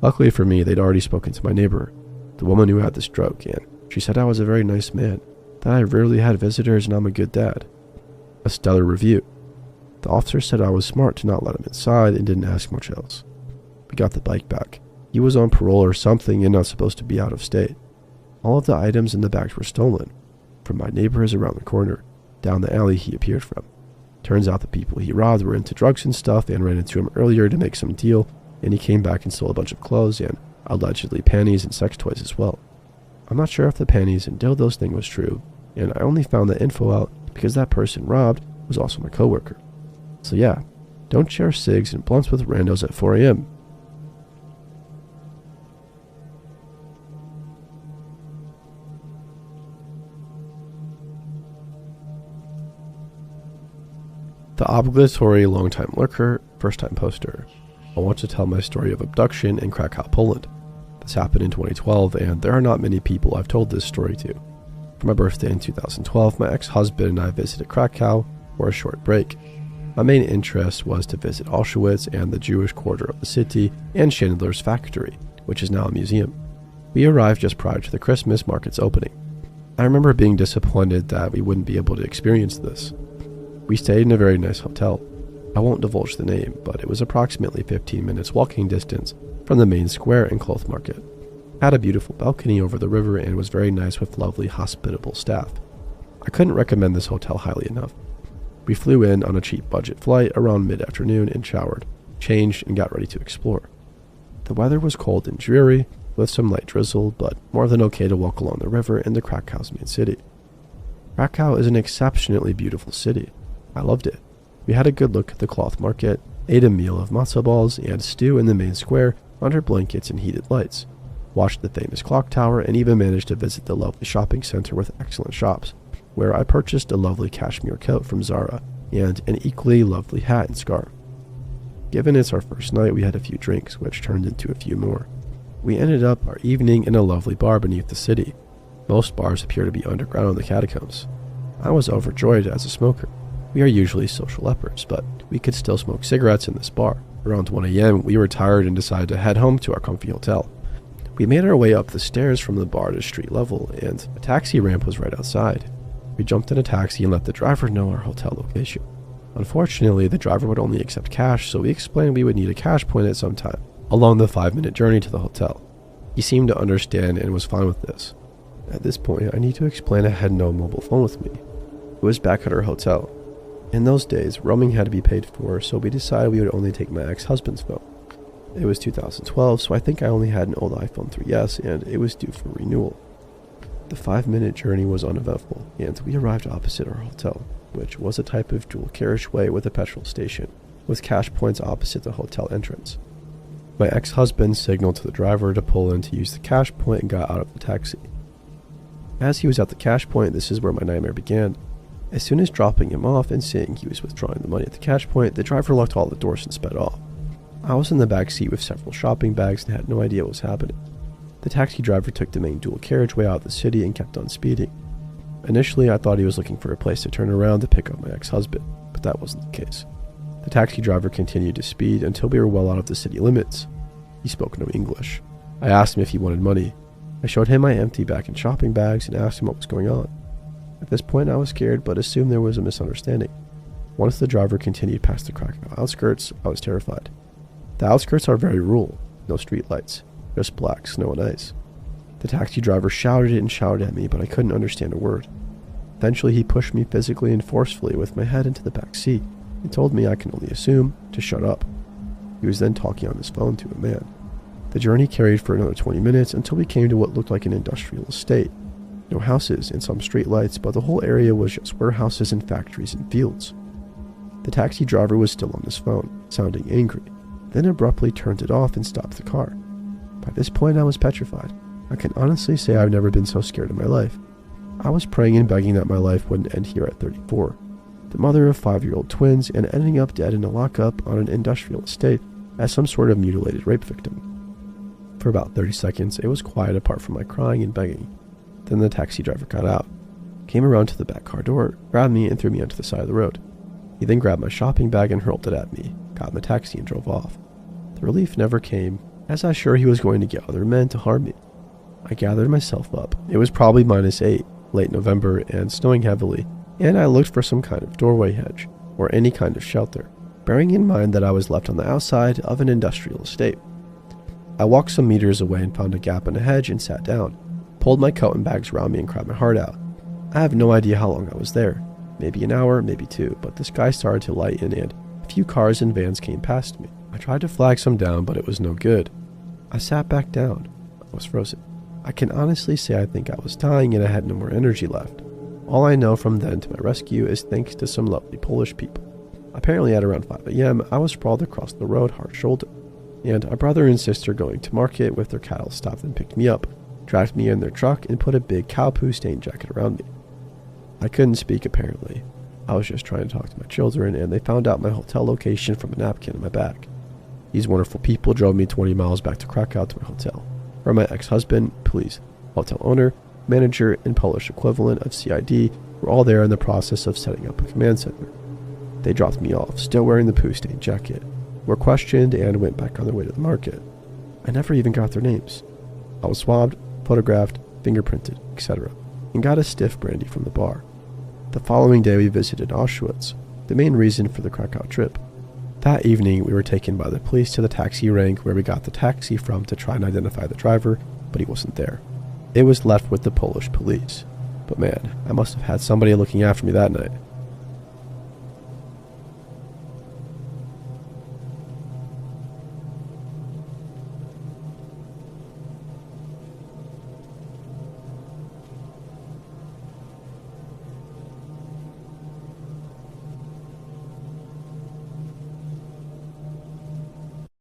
Luckily for me, they'd already spoken to my neighbor, the woman who had the stroke, and she said I was a very nice man, that I rarely had visitors and I'm a good dad. A stellar review. The officer said I was smart to not let him inside and didn't ask much else. We got the bike back. He was on parole or something and not supposed to be out of state. All of the items in the bags were stolen, from my neighbors around the corner, down the alley he appeared from. Turns out the people he robbed were into drugs and stuff and ran into him earlier to make some deal, and he came back and stole a bunch of clothes and allegedly panties and sex toys as well. I'm not sure if the panties and dildos thing was true, and I only found that info out because that person robbed was also my coworker. So yeah, don't share cigs and blunts with randos at 4 a.m. The obligatory long-time lurker, first-time poster. I want to tell my story of abduction in Krakow, Poland. This happened in 2012, and there are not many people I've told this story to. For my birthday in 2012, my ex-husband and I visited Krakow for a short break. My main interest was to visit Auschwitz and the Jewish quarter of the city and Chandler's factory, which is now a museum. We arrived just prior to the Christmas market's opening. I remember being disappointed that we wouldn't be able to experience this. We stayed in a very nice hotel. I won't divulge the name, but it was approximately 15 minutes walking distance from the main square and cloth market. It had a beautiful balcony over the river and was very nice with lovely, hospitable staff. I couldn't recommend this hotel highly enough. We flew in on a cheap budget flight around mid-afternoon and showered, changed, and got ready to explore. The weather was cold and dreary, with some light drizzle, but more than okay to walk along the river into Krakow's main city. Krakow is an exceptionally beautiful city. I loved it. We had a good look at the cloth market, ate a meal of matzo balls and stew in the main square under blankets and heated lights, watched the famous clock tower, and even managed to visit the lovely shopping center with excellent shops, where I purchased a lovely cashmere coat from Zara and an equally lovely hat and scarf. Given it's our first night, we had a few drinks, which turned into a few more. We ended up our evening in a lovely bar beneath the city. Most bars appear to be underground in the catacombs. I was overjoyed as a smoker. We are usually social lepers, but we could still smoke cigarettes in this bar. Around 1 a.m., we were tired and decided to head home to our comfy hotel. We made our way up the stairs from the bar to street level, and a taxi ramp was right outside. We jumped in a taxi and let the driver know our hotel location. Unfortunately, the driver would only accept cash, so we explained we would need a cash point at some time, along the 5-minute journey to the hotel. He seemed to understand and was fine with this. At this point, I need to explain I had no mobile phone with me. It was back at our hotel. In those days, roaming had to be paid for, so we decided we would only take my ex-husband's phone. It was 2012, so I think I only had an old iPhone 3S, and it was due for renewal. The 5-minute journey was uneventful, and we arrived opposite our hotel, which was a type of dual carriageway with a petrol station, with cash points opposite the hotel entrance. My ex-husband signaled to the driver to pull in to use the cash point and got out of the taxi. As he was at the cash point, this is where my nightmare began. As soon as dropping him off and seeing he was withdrawing the money at the cash point, the driver locked all the doors and sped off. I was in the back seat with several shopping bags and had no idea what was happening. The taxi driver took the main dual carriageway out of the city and kept on speeding. Initially, I thought he was looking for a place to turn around to pick up my ex-husband, but that wasn't the case. The taxi driver continued to speed until we were well out of the city limits. He spoke no English. I asked him if he wanted money. I showed him my empty bag and shopping bags and asked him what was going on. At this point, I was scared but assumed there was a misunderstanding. Once the driver continued past the Krakow outskirts, I was terrified. The outskirts are very rural, no street lights, just black snow and ice. The taxi driver shouted and shouted at me, but I couldn't understand a word. Eventually, he pushed me physically and forcefully with my head into the back seat and told me, I can only assume, to shut up. He was then talking on his phone to a man. The journey carried for another 20 minutes until we came to what looked like an industrial estate. No houses and some street lights, but the whole area was just warehouses and factories and fields. The taxi driver was still on his phone, sounding angry, then abruptly turned it off and stopped the car. By this point, I was petrified. I can honestly say I've never been so scared in my life. I was praying and begging that my life wouldn't end here at 34, the mother of 5-year-old twins, and ending up dead in a lockup on an industrial estate as some sort of mutilated rape victim. For about 30 seconds, it was quiet apart from my crying and begging. Then the taxi driver got out, came around to the back car door, grabbed me and threw me onto the side of the road. He then grabbed my shopping bag and hurled it at me, got in the taxi and drove off. The relief never came, as I was sure he was going to get other men to harm me. I gathered myself up. It was probably -8, late November, and snowing heavily, and I looked for some kind of doorway hedge, or any kind of shelter, bearing in mind that I was left on the outside of an industrial estate. I walked some meters away and found a gap in a hedge and sat down, pulled my coat and bags around me and cried my heart out. I have no idea how long I was there, maybe an hour, maybe 2, but the sky started to lighten and a few cars and vans came past me. I tried to flag some down, but it was no good. I sat back down. I was frozen. I can honestly say I think I was dying and I had no more energy left. All I know from then to my rescue is thanks to some lovely Polish people. Apparently at around 5 a.m., I was sprawled across the road, hard shouldered, and a brother and sister going to market with their cattle stopped and picked me up, dragged me in their truck, and put a big cow poo stained jacket around me. I couldn't speak apparently. I was just trying to talk to my children, and they found out my hotel location from a napkin in my bag. These wonderful people drove me 20 miles back to Krakow to my hotel, where my ex-husband, police, hotel owner, manager, and Polish equivalent of CID were all there in the process of setting up a command center. They dropped me off, still wearing the poo-stained jacket, were questioned, and went back on their way to the market. I never even got their names. I was swabbed, photographed, fingerprinted, etc., and got a stiff brandy from the bar. The following day we visited Auschwitz, the main reason for the Krakow trip. That evening we were taken by the police to the taxi rank where we got the taxi from to try and identify the driver, but he wasn't there. It was left with the Polish police. But man, I must have had somebody looking after me that night.